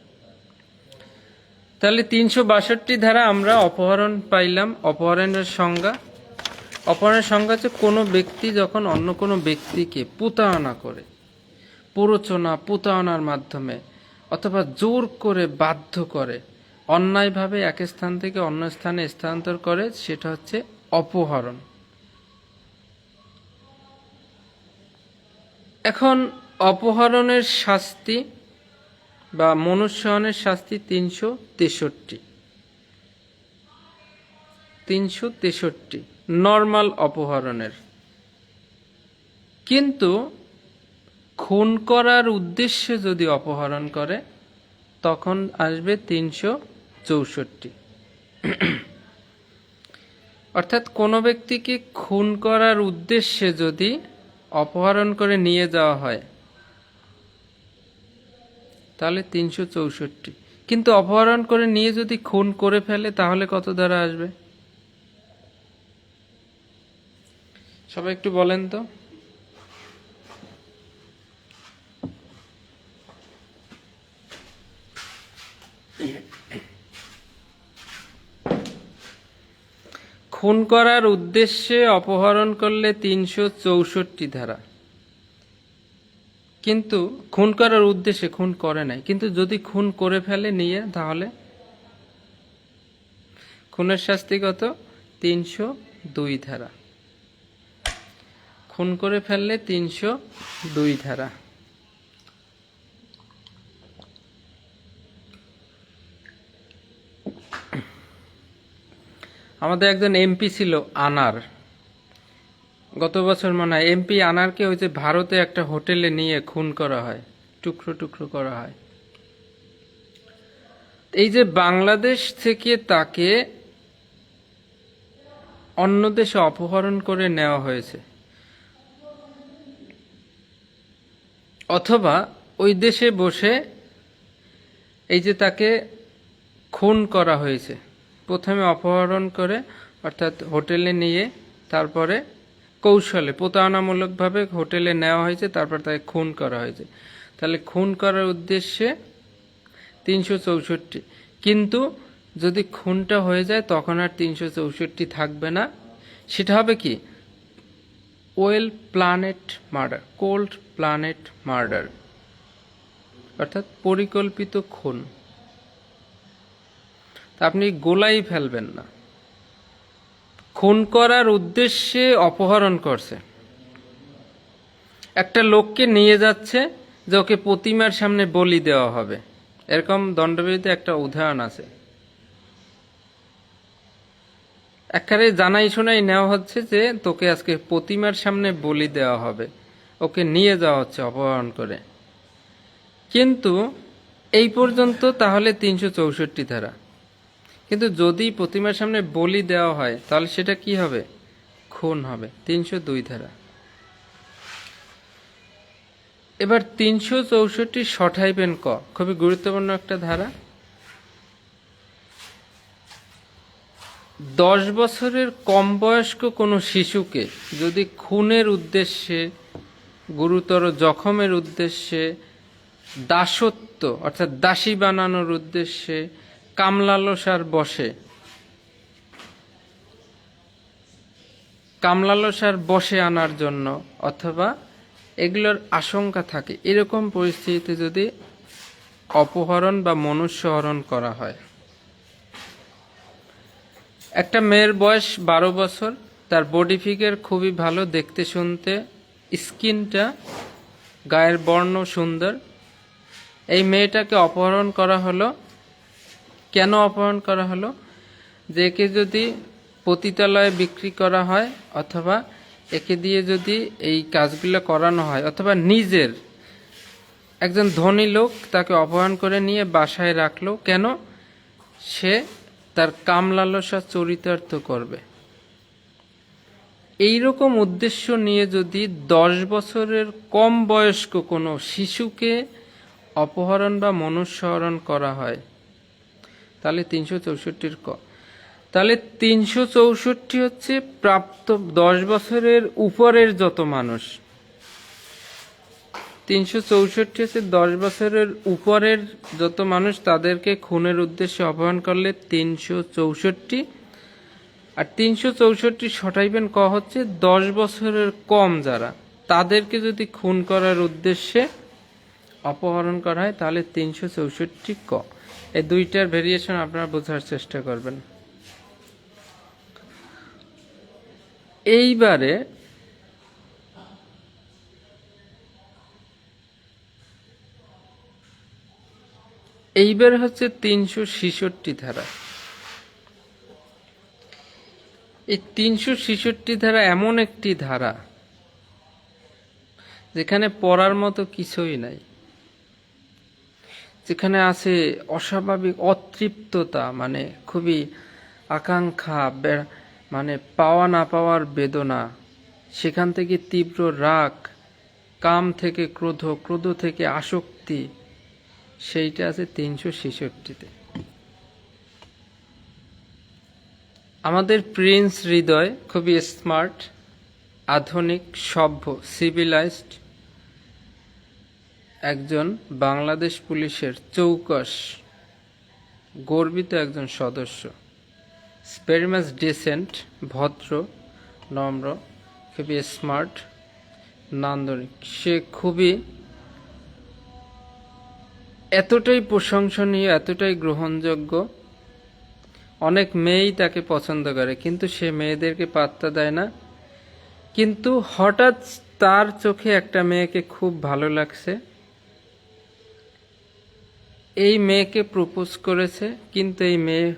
তাহলে 362 ধারা আমরা অপহরণ পাইলাম। অপহরণের সংজ্ঞা, অপহরণের সংজ্ঞা হচ্ছে কোনো ব্যক্তি যখন অন্য কোনো ব্যক্তিকে প্রতারণা করে, প্ররোচনা, প্রতারণার মাধ্যমে অথবা জোর করে, বাধ্য করে, অন্যায়ভাবে এক স্থান থেকে অন্য স্থানে স্থানান্তর করে, সেটা হচ্ছে অপহরণ। এখন অপহরণের শাস্তি বা মনুষ্যহরণের শাস্তি 363 নর্মাল অপহরণের। কিন্তু খুন করার উদ্দেশ্যে যদি অপহরণ করে তখন আসবে 364। অর্থাৎ কোনো ব্যক্তিকে খুন করার উদ্দেশ্যে যদি অপহরণ করে নিয়ে যাওয়া হয় তাহলে 364। কিন্তু অপহরণ করে নিয়ে যদি খুন করে ফেলে তাহলে কত ধারা আসবে? সবাই একটু বলেন তো। খুন করার উদ্দেশ্যে অপহরণ করলে 364 ধারা। কিন্তু খুন করার উদ্দেশ্যে, খুন করে নাই, কিন্তু যদি খুন করে ফেলে নিয়ে, তাহলে খুনের শাস্তি কত? 302 ধারা। খুন করে ফেললে 302 ধারা। আমাদের একজন এমপি ছিল আনার, গত বছর মনে হয় এমপি আনারকে ওই যে ভারতে একটা হোটেলে নিয়ে খুন করা হয়, টুকরো টুকরো করা হয়। এই যে বাংলাদেশ থেকে তাকে অন্য দেশে অপহরণ করে নেওয়া হয়েছে, অথবা ওই দেশে বসে এই যে তাকে খুন করা হয়েছে, প্রথমে অপহরণ করে অর্থাৎ হোটেলে নিয়ে, তারপরে কৌশলে প্রতারণামূলকভাবে হোটেলে নেওয়া হয়েছে, তারপর তাকে খুন করা হয়েছে। তাহলে খুন করার উদ্দেশ্যে 364। কিন্তু যদি খুনটা হয়ে যায় তখন আর 364 থাকবে না, সেটা হবে কি? ওয়েল প্ল্যানেড মার্ডার, কোল্ড প্ল্যানেড মার্ডার, অর্থাৎ পরিকল্পিত খুন। আপনি গোলাই ফেলবেন না, খুন করার উদ্দেশ্যে অপহরণ করছে, একটা লোককে নিয়ে যাচ্ছে যে ওকে প্রতিমার সামনে বলি দেওয়া হবে, এরকম দণ্ডবিধিতে একটা উদাহরণ আছে। একেবারে জানাই শোনাই নেওয়া হচ্ছে যে তোকে আজকে প্রতিমার সামনে বলি দেওয়া হবে, ওকে নিয়ে যাওয়া হচ্ছে অপহরণ করে। কিন্তু এই পর্যন্ত তাহলে 364 ধারা। কিন্তু যদি প্রতিমার সামনে বলি দেওয়া হয় তাহলে সেটা কি হবে? খুন হবে, 302 ধারা। এবার 364 সঠাইবেন ক, খুবই গুরুত্বপূর্ণ একটা ধারা। 10 বছরের কম বয়স্ক কোনো শিশুকে যদি খুনের উদ্দেশ্যে, গুরুতর জখমের উদ্দেশ্যে, দাসত্ব অর্থাৎ দাসী বানানোর উদ্দেশ্যে, কামলালসার বশে আনার জন্য, অথবা এগুলোর আশঙ্কা থাকে, এরকম পরিস্থিতিতে যদি অপহরণ বা মনুষ্যহরণ করা হয়। একটা মেয়ের বয়স 12 বছর, তার বডি ফিগার খুবই ভালো, দেখতে শুনতে, স্কিনটা, গায়ের বর্ণ সুন্দর। এই মেয়েটাকে অপহরণ করা হলো। কেন অপহরণ করা হলো? যে একে যদি পতিতালয়ে বিক্রি করা হয়, অথবা একে দিয়ে যদি এই কাজগুলো করানো হয়, অথবা নিজের একজন ধনী লোক তাকে অপহরণ করে নিয়ে বাসায় রাখলো কেন? সে তার কামলালসা চরিতার্থ করবে। এইরকম উদ্দেশ্য নিয়ে যদি 10 বছরের কম বয়স্ক কোনো শিশুকে অপহরণ বা মনুষ্যহরণ করা হয় তাহলে 364 তাহলে 364 হচ্ছে প্রাপ্ত 10 বছরের উপরের যত মানুষ। 364 হচ্ছে 10 বছরের উপরের যত মানুষ, তাদেরকে খুনের উদ্দেশ্যে অপহরণ করলে 364। আর 364 শটাইবেন ক হচ্ছে 10 বছরের কম যারা, তাদেরকে যদি খুন করার উদ্দেশ্যে অপহরণ করা হয় তাহলে 364 ক। এই দুইটার ভেরিয়েশন আপনারা বোঝার চেষ্টা করবেন। এইবার হচ্ছে 366 ধারা। এই 366 ধারা এমন একটি ধারা যেখানে পড়ার মতো কিছুই নাই, যেখানে আছে অস্বাভাবিক অতৃপ্ততা, মানে খুবই আকাঙ্ক্ষা, মানে পাওয়া না পাওয়ার বেদনা, সেখান থেকে তীব্র রাগ, কাম থেকে ক্রোধ, ক্রোধ থেকে আসক্তি, সেইটা আছে 366-তে। আমাদের প্রিন্স হৃদয় খুবই স্মার্ট, আধুনিক, সভ্য, সিভিলাইজড একজন বাংলাদেশ পুলিশের চৌকস গর্বিত একজন সদস্য। ভেরি মাচ ডিসেন্ট, ভদ্র, নম্র, খুবই স্মার্ট, নান্দনিক। সে খুবই এতটাই প্রশংসনীয়, এতটাই গ্রহণযোগ্য, অনেক মেয়েই তাকে পছন্দ করে, কিন্তু সে মেয়েদেরকে পাত্তা দেয় না। কিন্তু হঠাৎ তার চোখে একটা মেয়েকে খুব ভালো লাগছে, এই মেয়েকে প্রপোজ করেছে, কিন্তু এই মেয়ে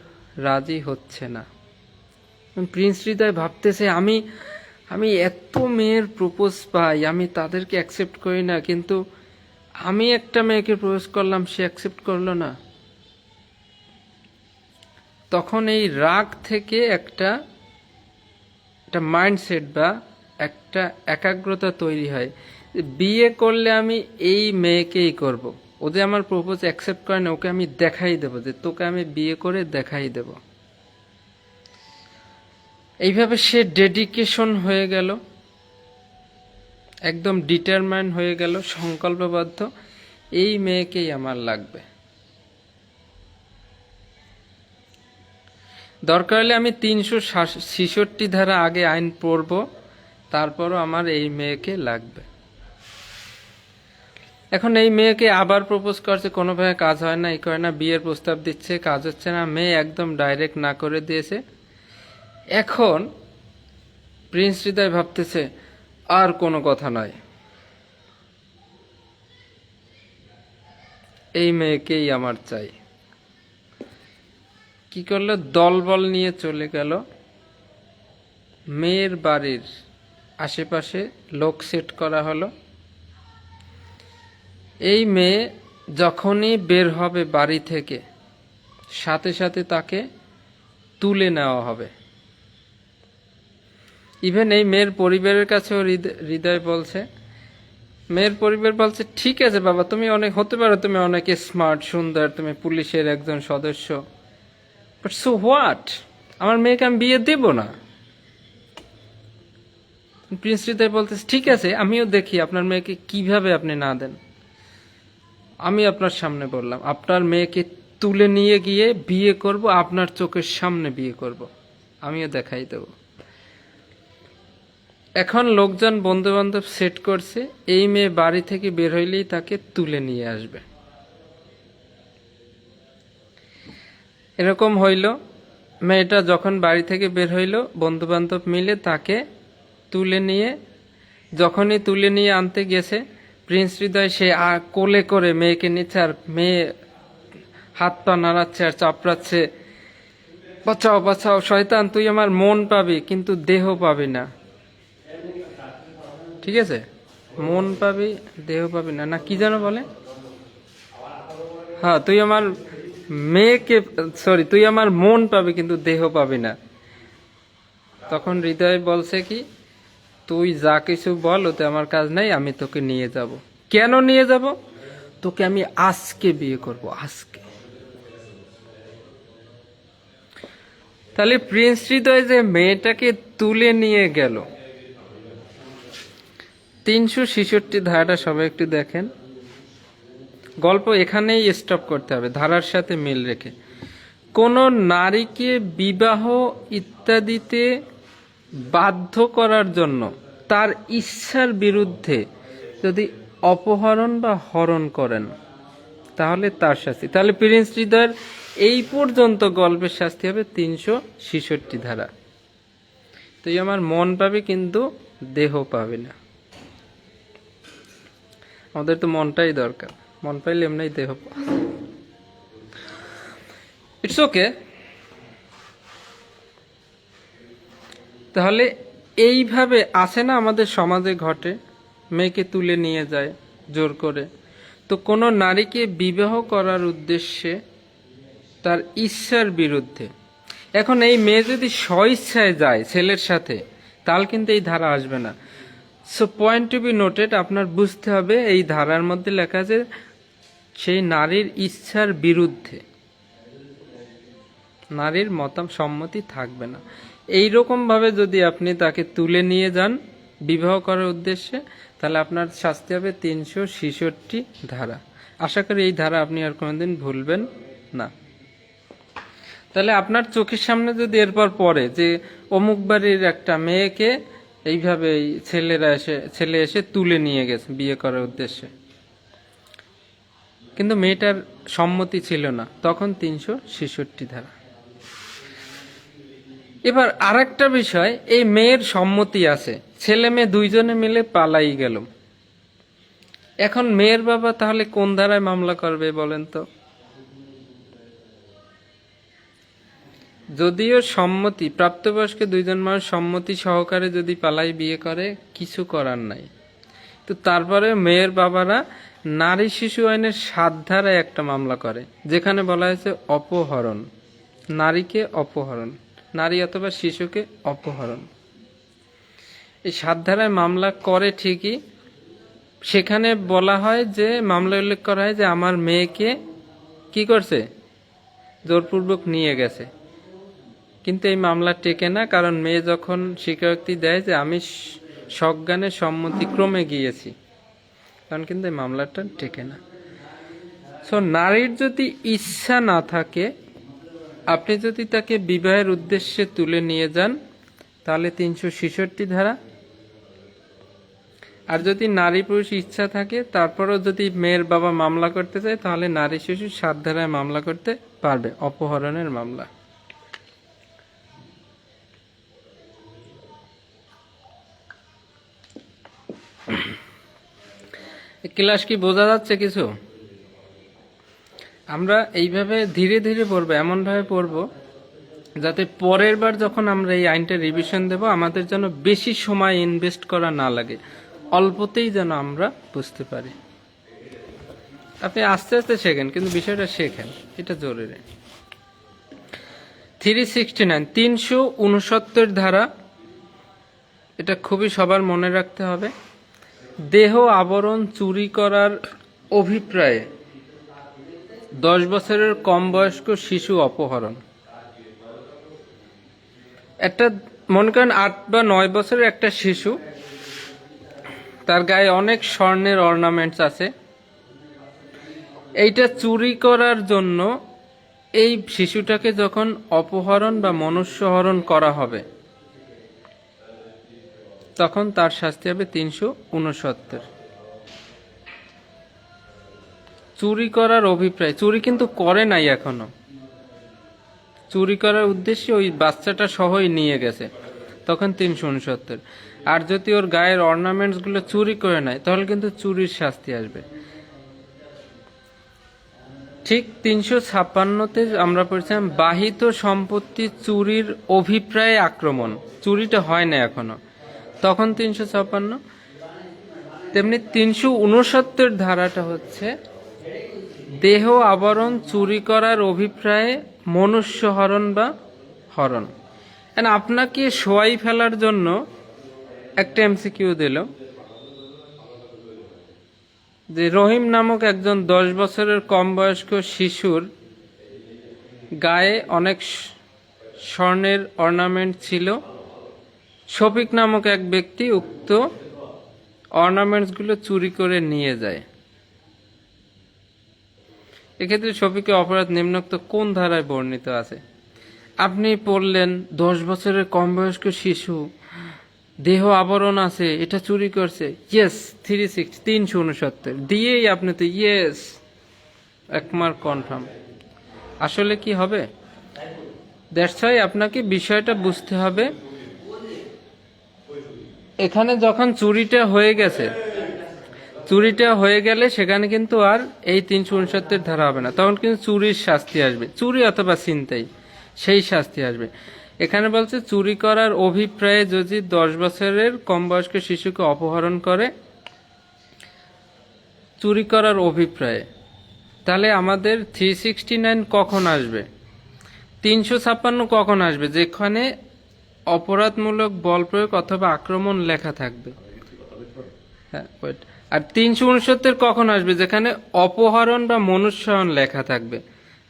রাজি হচ্ছে না। প্রিন্স হৃদয় ভাবতেছে, আমি এত মেয়ের প্রপোজ পাই, আমি তাদেরকে অ্যাকসেপ্ট করি না, কিন্তু আমি একটা মেয়েকে প্রপোজ করলাম, সে অ্যাকসেপ্ট করলো না। তখন এই রাগ থেকে একটা মাইন্ডসেট বা একটা একাগ্রতা তৈরি হয়, বিয়ে করলে আমি এই মেয়েকেই করব। ও যে আমার প্রপোজ অ্যাকসেপ্ট করে না, ওকে আমি দেখাই দেবো যে তোকে আমি বিয়ে করে দেখাই দেব। এইভাবে সে ডেডিকেশন হয়ে গেল, একদম ডিটারমাইন হয়ে গেল, সংকল্পবদ্ধ, এই মেয়েকেই আমার লাগবে। দরকার হলে আমি 366 ধারা আগে আইন পড়ব, তারপরও আমার এই মেয়েকে লাগবে। এখন এই মেয়েকে আবার প্রপোজ করছে, কোনোভাবে কাজ হয় না, এই করে না, বিয়ের প্রস্তাব দিচ্ছে, কাজ হচ্ছে না, মেয়ে একদম ডাইরেক্ট না করে দিয়েছে। এখন প্রিন্স হৃদয় ভাবতেছে আর কোনো কথা নয়, এই মেয়েকেই আমার চাই। কি করলো, দলবল নিয়ে চলে গেল মেয়ের বাড়ির আশেপাশে, লোক সেট করা হলো। এই মেয়ে যখনই বের হবে বাড়ি থেকে, সাথে সাথে তাকে তুলে নেওয়া হবে। ইভেন এই মেয়ের পরিবারের কাছেও হৃদয় বলছে, মেয়ের পরিবার বলছে ঠিক আছে বাবা, তুমি অনেক হতে পারো, তুমি অনেক স্মার্ট, সুন্দর, তুমি পুলিশের একজন সদস্য, বাট সো হোয়াট, আমার মেয়েকে আমি বিয়ে দেব না। প্রিন্স হৃদয় বলতেছে ঠিক আছে, আমিও দেখি আপনার মেয়েকে কিভাবে আপনি না দেন। আমি আপনার সামনে বললাম, আপনার মেয়েকে তুলে নিয়ে গিয়ে বিয়ে করব, আপনার চোখের সামনে বিয়ে করব, আমিও দেখাই দেব। এখন লোকজন, বন্ধু বান্ধব সেট করছে, এই মেয়ে বাড়ি থেকে বের হইলেই তাকে তুলে নিয়ে আসবে। এরকম হইল, মেয়েটা যখন বাড়ি থেকে বের হইল, বন্ধু বান্ধব মিলে তাকে তুলে নিয়ে, যখনই তুলে নিয়ে আনতে গেছে, প্রিন্স হৃদয় সে কোলে করে মেয়েকে নিচ্ছে, আর মেয়ে হাত পা নাড়াচ্ছে আর চাপড়াচ্ছে, বাঁচাও বাঁচাও শয়তান, তুই আমার মন পাবি কিন্তু দেহ পাবি না। ঠিক আছে, মন পাবি দেহ পাবি না, না কি যেন বলে। হ্যাঁ, তুই আমার মেয়েকে, সরি, তুই আমার মন পাবি কিন্তু দেহ পাবি না। তখন হৃদয় বলছে কি, তুই যা কিছু বল, ওতে আমার কাজ নাই, আমি তোকে নিয়ে যাব। কেন নিয়ে যাব? তোকে আমি আজকে বিয়ে করব, আজকে। তাহলে প্রিন্স হৃদয় যে মেয়েটাকে তুলে নিয়ে গেল, 366 ধারাটা সবাই একটু দেখেন। গল্প এখানেই স্টপ করতে হবে, ধারার সাথে মিল রেখে। কোন নারীকে বিবাহ ইত্যাদিতে বাধ্য করার জন্য তার ইচ্ছার বিরুদ্ধে যদি অপহরণ বা হরণ করেন, তাহলে তার শাস্তি। তাহলে প্রিন্স হৃদয়ের এই পর্যন্ত গল্পের শাস্তি হবে 366 ধারা। তুই আমার মন পাবি কিন্তু দেহ পাবি না। আমাদের তো মনটাই দরকার, মন পাইলে এমনি দেহ। It's okay. তাহলে এইভাবে আছে না আমাদের সমাজে ঘটে, মেয়েকে তুলে নিয়ে যায় জোর করে। তো কোনো নারীকে বিবাহ করার উদ্দেশ্যে তার ইচ্ছার বিরুদ্ধে, এখন এই মেয়ে যদি স্বইচ্ছায় যায় ছেলের সাথে, তাহলে কিন্তু এই ধারা আসবে না। So point to be noted, আপনার বুঝতে হবে এই ধারার মধ্যে লেখা আছে সেই নারীর ইচ্ছার বিরুদ্ধে, নারীর সম্মতি থাকবে না। এইরকম ভাবে যদি আপনি তাকে তুলে নিয়ে যান বিবাহ করার উদ্দেশ্যে, তাহলে আপনার শাস্তি হবে 366 ধারা। আশা করি এই ধারা আপনি আর কোনোদিন ভুলবেন না। তাহলে আপনার চোখের সামনে যদি এরপর পড়ে যে অমুক বাড়ির একটা মেয়েকে এইভাবে ছেলে এসে তুলে নিয়ে গেছে বিয়ে করার উদ্দেশ্যে, কিন্তু মেয়েটার সম্মতি ছিল না, তখন 366 ধারা। এবার আরেকটা বিষয়, এই মেয়ের সম্মতি আছে, ছেলে মেয়ে দুইজনে মিলে পালাই গেল। এখন মেয়ের বাবা তাহলে কোন ধারায় মামলা করবে বলেন তো? যদিও সম্মতি, প্রাপ্তবয়স্ক দুইজন মানুষ সম্মতি সহকারে যদি পালাই বিয়ে করে, কিছু করার নাই। তো তারপরে মেয়ের বাবারা নারী শিশু আইনের 7 ধারায় একটা মামলা করে, যেখানে বলা হয়েছে অপহরণ, নারীকে অপহরণ, নারী অথবা শিশুকে অপহরণ। এই 7 ধারায় মামলা করে ঠিকই, সেখানে বলা হয় যে, মামলা উল্লেখ করা হয় যে আমার মেয়েকে কি করছে, জোরপূর্বক নিয়ে গেছে। কিন্তু এই মামলা টেকে না, কারণ মেয়ে যখন স্বীকারোক্তি দেয় যে আমি সজ্ঞানে সম্মতিক্রমে গিয়েছি, কারণ কিন্তু এই মামলাটা টেকে না। সো নারীর যদি ইচ্ছা না থাকে, আপনি যদি তাকে বিবাহের উদ্দেশ্যে তুলে নিয়ে যান, তাহলে 366 ধারা। আর যদি নারী পুরুষ ইচ্ছা থাকে, তারপরও যদি মেয়ের বাবা মামলা করতে চায়, তাহলে নারী শিশু 7 ধারায় মামলা করতে পারবে, অপহরণের মামলা। ক্লাস কি বোঝা যাচ্ছে কিছু? আমরা এইভাবে ধীরে ধীরে পড়বো, এমনভাবে পড়বো যাতে পরের বার যখন আমরা এই আইনটা রিভিশন দেব, আমাদের যেন বেশি সময় ইনভেস্ট করা না লাগে, অল্পতেই যেন আমরা বুঝতে পারি। আপনি আস্তে আস্তে শেখেন, কিন্তু বিষয়টা শেখেন, এটা জরুরি। 369 369 ধারা, এটা খুবই সবার মনে রাখতে হবে। দেহ আবরণ চুরি করার অভিপ্রায়ে 10 বছরের কম বয়স্ক শিশু অপহরণ। একটা মনে করেন 8 বা 9 বছরের একটা শিশু, তার গায়ে অনেক স্বর্ণের অর্নামেন্টস আছে, এইটা চুরি করার জন্য এই শিশুটাকে যখন অপহরণ বা মনুষ্যহরণ করা হবে, তখন তার শাস্তি হবে 369। চুরি করার অভিপ্রায়, চুরি কিন্তু করে নাই এখনো, চুরি করার উদ্দেশ্যে ওই বাচ্চাটা সহই নিয়ে গেছে, তখন 369। আর যদি ওর গায়ের অর্নামেন্টস গুলো চুরি করে নেয়, তাহলে কিন্তু চুরির শাস্তি আসবে। ঠিক 356-তে আমরা পড়ছিলাম বাহিত সম্পত্তি চুরির অভিপ্রায়ে আক্রমণ, চুরিটা হয় না এখনো, তখন 356। তেমনি 369 ধারাটা হচ্ছে দেহ আবরণ চুরি করার অভিপ্রায়ে মনুষ্য হরণ বা হরণ। And আপনাকে শোয়াই ফেলার জন্য একটা এমসিকিউ দিল যে রহিম নামক একজন 10 বছরের কম বয়স্ক শিশুর গায়ে অনেক স্বর্ণের অর্নামেন্ট ছিল। শফিক নামক এক ব্যক্তি উক্ত অর্নামেন্টসগুলো চুরি করে নিয়ে যায়। এক্ষেত্রে শফিকের অপরাধ নিম্নোক্ত কোন ধারায় বর্ণিত আছে? আপনি পড়লেন 10 বছরের কম বয়স্ক শিশু, দেহ আবরণ আছে, এটা চুরি করছে, ইয়েস 369 দিয়েই আপনি তো ইয়েস এক মার্ক কনফার্ম। আসলে কি হবে? দ্যাটস ওয়াই আপনাকে বিষয়টা বুঝতে হবে। এখানে যখন চুরিটা হয়ে গেলে সেখানে কিন্তু আর এই 369 ধারা হবে না, তখন কিন্তু চুরির শাস্তি আসবে, চুরি অথবা ছিনতাই, সেই শাস্তি আসবে। এখানে বলছে চুরি করার অভিপ্রায়ে যদি 10 বছরের কম বয়স্ক শিশুকে অপহরণ করে, চুরি করার অভিপ্রায়ে, তাহলে আমাদের 369 কখন আসবে? 356 কখন আসবে? যেখানে অপরাধমূলক বল প্রয়োগ অথবা আক্রমণ লেখা থাকবে। হ্যাঁ, আর 369 কখন আসবে? যেখানে অপহরণ বা মনুষ্যহরণ লেখা থাকবে।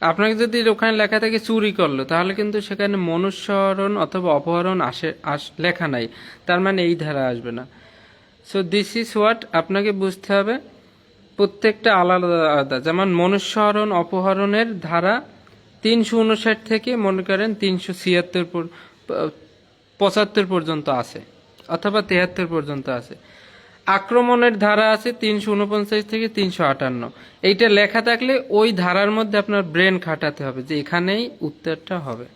আপনাকে যদি ওখানে লেখা থাকে চুরি করলো, তাহলে কিন্তু সেখানে মনুষ্যহরণ অথবা অপহরণ লেখা নাই, তার মানে এই ধারা আসবে না। সো দিস ইজ হোয়াট আপনাকে বুঝতে হবে, প্রত্যেকটা আলাদা আলাদা। যেমন মনুষ্যহরণ অপহরণের ধারা 359 থেকে মনে করেন 375 পর্যন্ত আছে, অথবা 73 পর্যন্ত আছে। আক্রমণের ধারা আছে 349 থেকে 358। এইটা লেখা থাকলে ওই ধারার মধ্যে আপনার ব্রেন খাটাতে হবে যে এখানেই উত্তরটা হবে।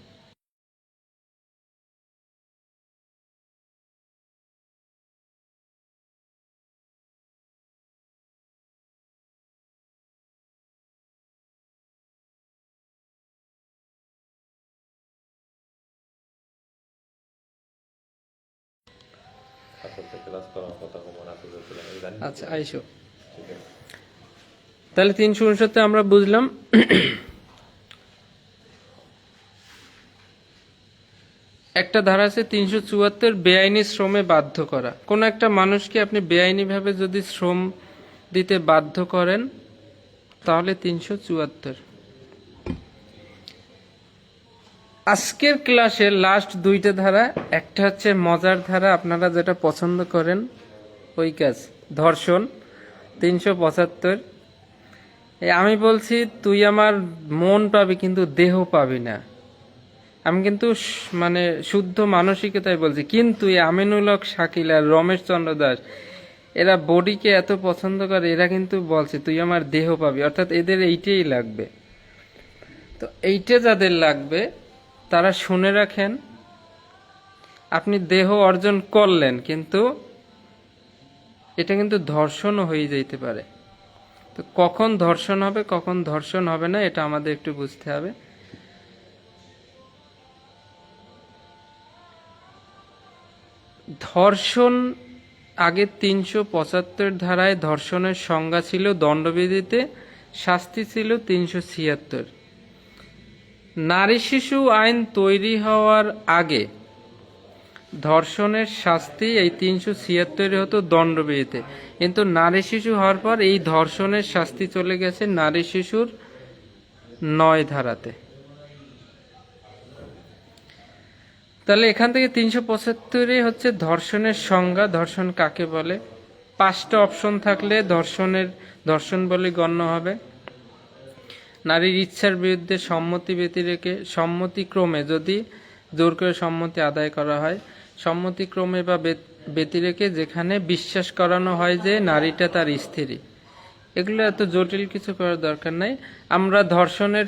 আচ্ছা আইসো, তাহলে 369 আমরা বুঝলাম। একটা ধারা আছে 374, বেআইনি শ্রমে বাধ্য করা। কোন একটা মানুষকে আপনি বেআইনিভাবে যদি শ্রম দিতে বাধ্য করেন, তাহলে 374। আজকের ক্লাসের লাস্ট দুইটা ধারা, একটা হচ্ছে মজার ধারা, আপনারা যেটা পছন্দ করেন ওই কাজ, ধর্ষণ 375। আমি বলছি তুই আমার মন পাবি কিন্তু দেহ পাবি না। আমি কিন্তু মানে শুদ্ধ মানসিকতায় বলছি, কিন্তু এই আমিনুল হক শাকিল আর রমেশ চন্দ্র দাস এরা বডিকে এত পছন্দ করে, এরা কিন্তু বলছে তুই আমার দেহ পাবি, অর্থাৎ এদের এইটাই লাগবে। তো এইটা যাদের লাগবে তারা শুনে রাখেন, আপনি দেহ অর্জন করলেন কিন্তু এটা কিন্তু ধর্ষণও হয়ে যেতে পারে। তো কখন ধর্ষণ হবে কখন ধর্ষণ হবে না এটা আমাদের একটু বুঝতে হবে। ধর্ষণ আগে 375 ধারায় ধর্ষণের সংজ্ঞা ছিল, দণ্ডবিধিতে শাস্তি ছিল 376। নারী শিশু আইন তৈরি হওয়ার আগে ধর্ষণের শাস্তি এই 376 হতো দণ্ডবিধিতে, কিন্তু নারী শিশু হওয়ার পর এই ধর্ষণের শাস্তি চলে গেছে নারী শিশুর 9 ধারাতে। তাহলে এখান থেকে 375 হচ্ছে ধর্ষণের সংজ্ঞা, ধর্ষণ কাকে বলে। 5টা অপশন থাকলে ধর্ষণ বলে গণ্য হবে। নারীর ইচ্ছার বিরুদ্ধে সম্মতি ব্যতিরেকে, সম্মতিক্রমে যদি জোর করে সম্মতি আদায় করা হয়, সম্মতিক্রমে বা ব্যতিরেকে যেখানে বিশ্বাস করানো হয় যে নারীটা তার স্ত্রী। এগুলো এত জটিল কিছু করার দরকার নাই। আমরা ধর্ষণের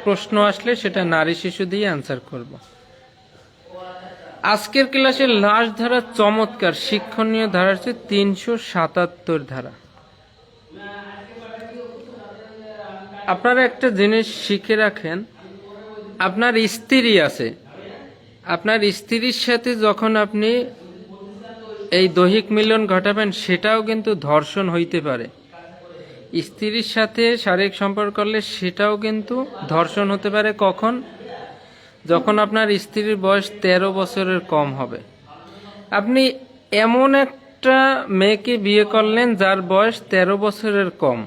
প্রশ্ন আসলে সেটা নারী শিশু দিয়ে অ্যান্সার করব। আজকের ক্লাসের লাস্ট ধারা চমৎকার শিক্ষণীয় ধারা হচ্ছে 377 ধারা। আপনারা একটা জিনিস শিখে রাখেন, আপনার স্ত্রী আছে, আপনার স্ত্রীর সাথে যখন আপনি এই দৈহিক মিলন ঘটাবেন সেটাও কিন্তু ধর্ষণ হইতে পারে। স্ত্রীর সাথে শারীরিক সম্পর্ক করলে সেটাও কিন্তু ধর্ষণ হতে পারে। কখন? যখন আপনার স্ত্রীর বয়স 13 বছরের কম হবে। আপনি এমন একটা মেয়েকে বিয়ে করলেন যার বয়স 13 বছরের কম,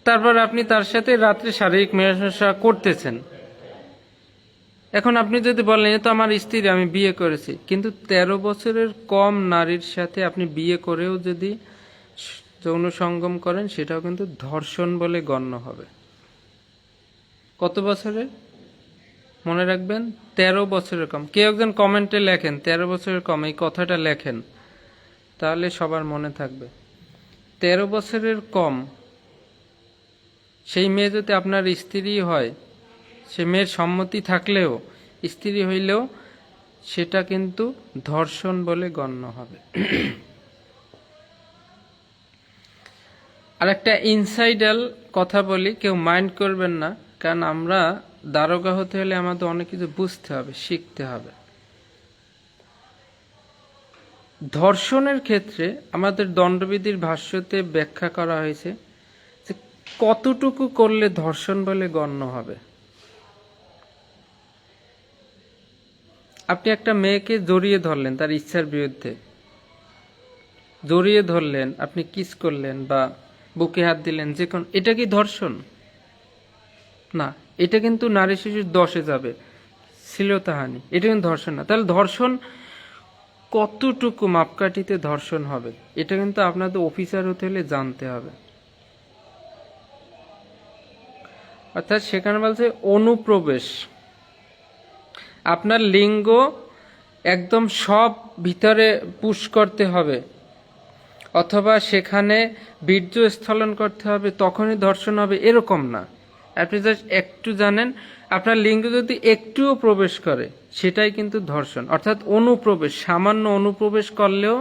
তারপর আপনি তার সাথে রাত্রে শারীরিক মেলামেশা করতেছেন। এখন আপনি যদি বলেন এ তো আমার স্ত্রী, আমি বিয়ে করেছি, কিন্তু 13 বছরের কম নারীর সাথে আপনি বিয়ে করেও যদি যৌন সঙ্গম করেন, সেটাও কিন্তু ধর্ষণ বলে গণ্য হবে। কত বছরের? মনে রাখবেন, 13 বছরের কম। কেউ একজন কমেন্টে লেখেন 13 বছরের কম, এই কথাটা লেখেন, তাহলে সবার মনে থাকবে। 13 বছরের কম সেই মেয়ে যদি আপনার স্ত্রী হয়, সে মেয়ের সম্মতি থাকলেও, স্ত্রী হইলেও, সেটা কিন্তু ধর্ষণ বলে গণ্য হবে। আর একটা ইনসাইডাল কথা বলি, কেউ মাইন্ড করবেন না, কারণ আমরা দারোগা হতে হলে আমাদের অনেক কিছু বুঝতে হবে, শিখতে হবে। ধর্ষণের ক্ষেত্রে আমাদের দণ্ডবিধির ভাষ্যতে ব্যাখ্যা করা হয়েছে যে কতটুকু করলে ধর্ষণ বলে গণ্য হবে। আপনি একটা মেয়েকে জড়িয়ে ধরলেন তার ইচ্ছার বিরুদ্ধে, জড়িয়ে ধরলেন, আপনি কিস করলেন বা বুকে হাত দিলেন, যে কোন, এটা কি ধর্ষণ? না, এটা কিন্তু নারী শিশুর 10-এ যাবে, শ্লীলতাহানি, এটা কিন্তু ধর্ষণ না। তাহলে ধর্ষণ কতটুকু মাপকাঠিতে ধর্ষণ হবে, এটা কিন্তু আপনাদের অফিসার হতে হলে জানতে হবে। অর্থাৎ সেখানে বলছে অনুপ্রবেশ, আপনার লিঙ্গ একদম সব ভিতরে পুশ করতে হবে, অথবা সেখানে বীর্য স্খলন করতে হবে, তখনই ধর্ষণ হবে, এরকম না। আপনি জাস্ট একটু জানেন, আপনার লিঙ্গ যদি একটুও প্রবেশ করে, সেটাই কিন্তু ধর্ষণ। অর্থাৎ অনুপ্রবেশ, সামান্য অনুপ্রবেশ করলেও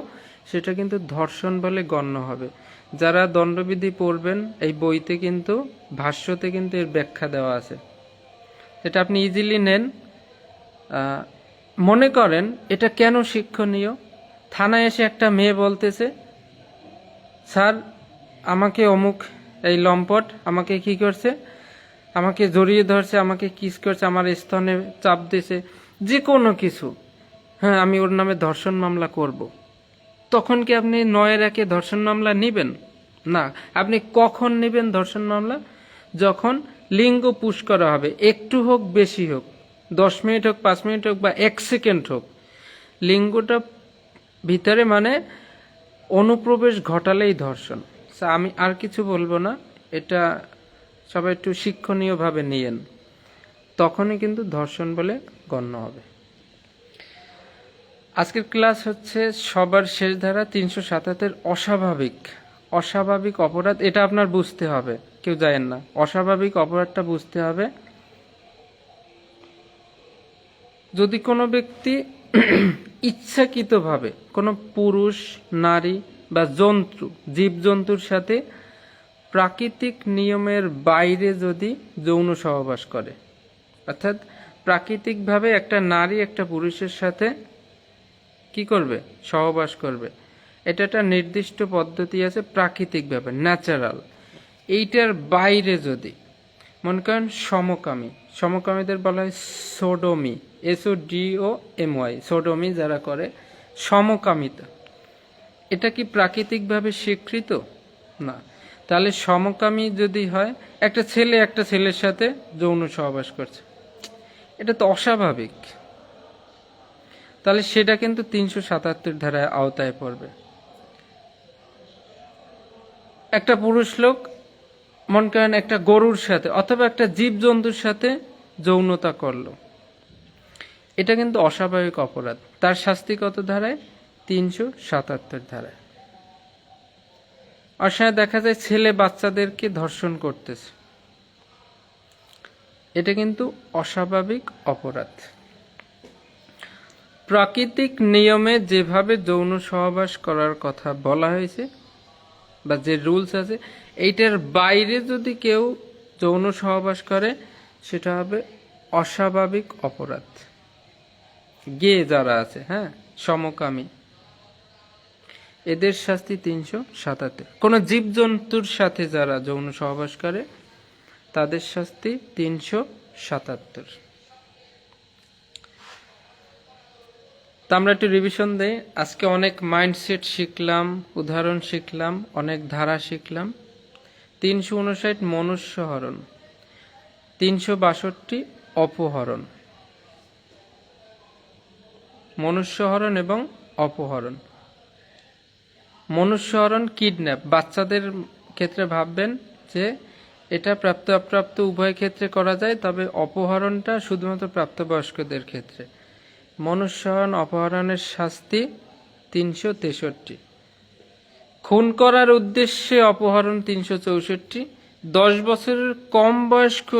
সেটা কিন্তু ধর্ষণ বলে গণ্য হবে। যারা দণ্ডবিধি পড়বেন, এই বইতে কিন্তু ভাষ্যতে কিন্তু এর ব্যাখ্যা দেওয়া আছে, এটা আপনি ইজিলি নেন। মনে করেন এটা কেন শিক্ষণীয়? থানায় এসে একটা মেয়ে বলতেছে, স্যার আমাকে অমুক এই লম্পট আমাকে কি করছে, আমাকে জড়িয়ে ধরছে, আমাকে কিস করছে, আমার স্তনে চাপ দিয়েছে, যে কোনো কিছু, হ্যাঁ আমি ওর নামে ধর্ষণ মামলা করব। তখন কি আপনি 9-এর-1-এ ধর্ষণ মামলা নেবেন? না। আপনি কখন নেবেন ধর্ষণ মামলা? যখন লিঙ্গ পুশ করা হবে, একটু হোক বেশি হোক, 10 মিনিট হোক, 5 মিনিট হোক, বা 1 সেকেন্ড হোক, লিঙ্গটা ভিতরে মানে অনুপ্রবেশ ঘটালেই ধর্ষণ। আমি আর কিছু বলবো না, এটা সবাই একটু শিক্ষণীয়ভাবে নিয়েন, তখনই কিন্তু ধর্ষণ বলে গণ্য হবে। আজকের ক্লাস হচ্ছে সবার শেষ ধারা 377 অস্বাভাবিক। অস্বাভাবিক অপরাধ, এটা আপনার বুঝতে হবে, কেউ জানেন না। অস্বাভাবিক অপরাধটা বুঝতে হবে। যদি কোনো ব্যক্তি ইচ্ছাকৃতভাবে কোনো পুরুষ, নারী বা জন্তু, জীবজন্তুর সাথে প্রাকৃতিক নিয়মের বাইরে যদি যৌন সহবাস করে, অর্থাৎ প্রাকৃতিকভাবে একটা নারী একটা পুরুষের সাথে কি করবে, সহবাস করবে, এটা একটা নির্দিষ্ট পদ্ধতি আছে, প্রাকৃতিকভাবে, ন্যাচারাল। এইটার বাইরে যদি, মনে করেন সমকামী, সমকামীদের বলা হয় সোডোমি, SODOMY, সোডোমি যারা করে, সমকামিতা, এটা কি প্রাকৃতিকভাবে স্বীকৃত? না। তাহলে সমকামী যদি হয়, একটা ছেলে একটা ছেলের সাথে যৌন সহবাস করছে, এটা তো অস্বাভাবিক, তাহলে সেটা কিন্তু 377 ধারায় আওতায় পড়বে। একটা পুরুষ লোক মনে করেন একটা গরুর সাথে অথবা একটা জীবজন্তুর সাথে যৌনতা করলো, এটা কিন্তু অস্বাভাবিক অপরাধ, তার শাস্তি কত ধারায়? 377 ধারায়। অসময় দেখা যায় ছেলে বাচ্চাদেরকে ধর্ষণ করতেছে, এটা কিন্তু অস্বাভাবিক অপরাধ। প্রাকৃতিক নিয়মে যেভাবে যৌন সহবাস করার কথা বলা হয়েছে বা যে রুলস আছে, এইটার বাইরে যদি কেউ যৌন সহবাস করে, সেটা হবে অস্বাভাবিক অপরাধ। গে যারা আছে, হ্যাঁ, সমকামী, এদের শাস্তি 377। কোনো জীবজন্তুর সাথে যারা যৌন সহবাস করে তাদের শাস্তি 377। তা আমরা একটু রিভিশন দেই। আজকে অনেক মাইন্ডসেট শিখলাম, উদাহরণ শিখলাম, অনেক ধারা শিখলাম। 359 মনুষ্যহরণ, 362 অপহরণ, মনুষ্যহরণ এবং অপহরণ। মনুষ্যহরণ কিডন্যাপ, বাচ্চাদের ক্ষেত্রে ভাববেন যে এটা প্রাপ্ত অপ্রাপ্ত উভয় ক্ষেত্রে করা যায়, তবে অপহরণটা শুধুমাত্র প্রাপ্তবয়স্কদের ক্ষেত্রে। মনুষ্যহরণ অপহরণের শাস্তি 363। খুন করার উদ্দেশ্যে অপহরণ 364। 10 বছরের কম বয়স্ক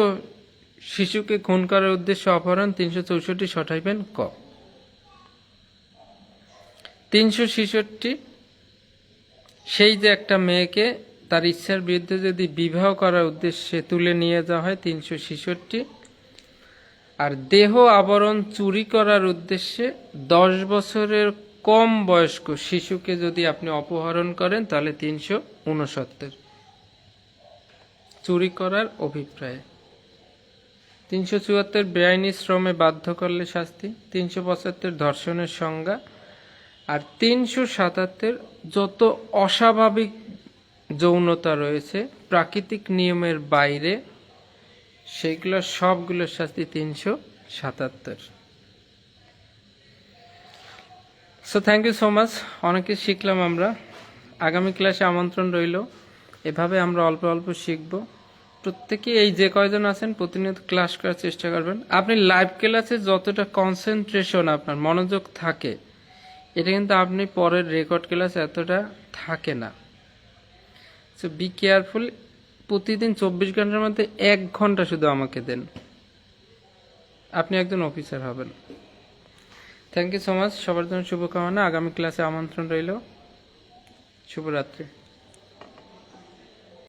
শিশুকে খুন করার উদ্দেশ্যে অপহরণ 364 সঠাইবেন ক। 366 সেই যে একটা মেয়েকে তার ইচ্ছার বিরুদ্ধে যদি বিবাহ করার উদ্দেশ্যে তুলে নিয়ে যাওয়া হয় 366। আর দেহ আবরণ চুরি করার উদ্দেশ্যে 10 বছরের কম বয়স্ক শিশুকে যদি আপনি অপহরণ করেন তাহলে 369 চুরি করার অভিপ্রায়ে। 374 বেআইনি শ্রমে বাধ্য করলে শাস্তি। 375 ধর্ষণের সংজ্ঞা। আর 377 যত অস্বাভাবিক যৌনতা রয়েছে প্রাকৃতিক নিয়মের বাইরে সেগুলো সবগুলোর শাস্তি 377। So thank you so much. অনেকে শিখলাম আমরা। আগামী ক্লাসে আমন্ত্রণ রইল। এভাবে আমরা অল্প অল্প শিখব। প্রত্যেকে এই যে কয়জন আছেন প্রতিনিয়ত ক্লাস করার চেষ্টা করবেন। আপনি লাইভ ক্লাসে যতটা কনসেন্ট্রেশন আপনার মনোযোগ থাকে এটা কিন্তু আপনি পরের রেকর্ড ক্লাসে এতটা থাকে না। So be careful. প্রতিদিন 24 ঘন্টার মধ্যে 1 ঘন্টা শুধু আমাকে দেন, আপনি একজন অফিসার হবেন। Thank you so much. সবার জন্য শুভকামনা। আগামী ক্লাসে আমন্ত্রণ রইল। শুভরাত্রি।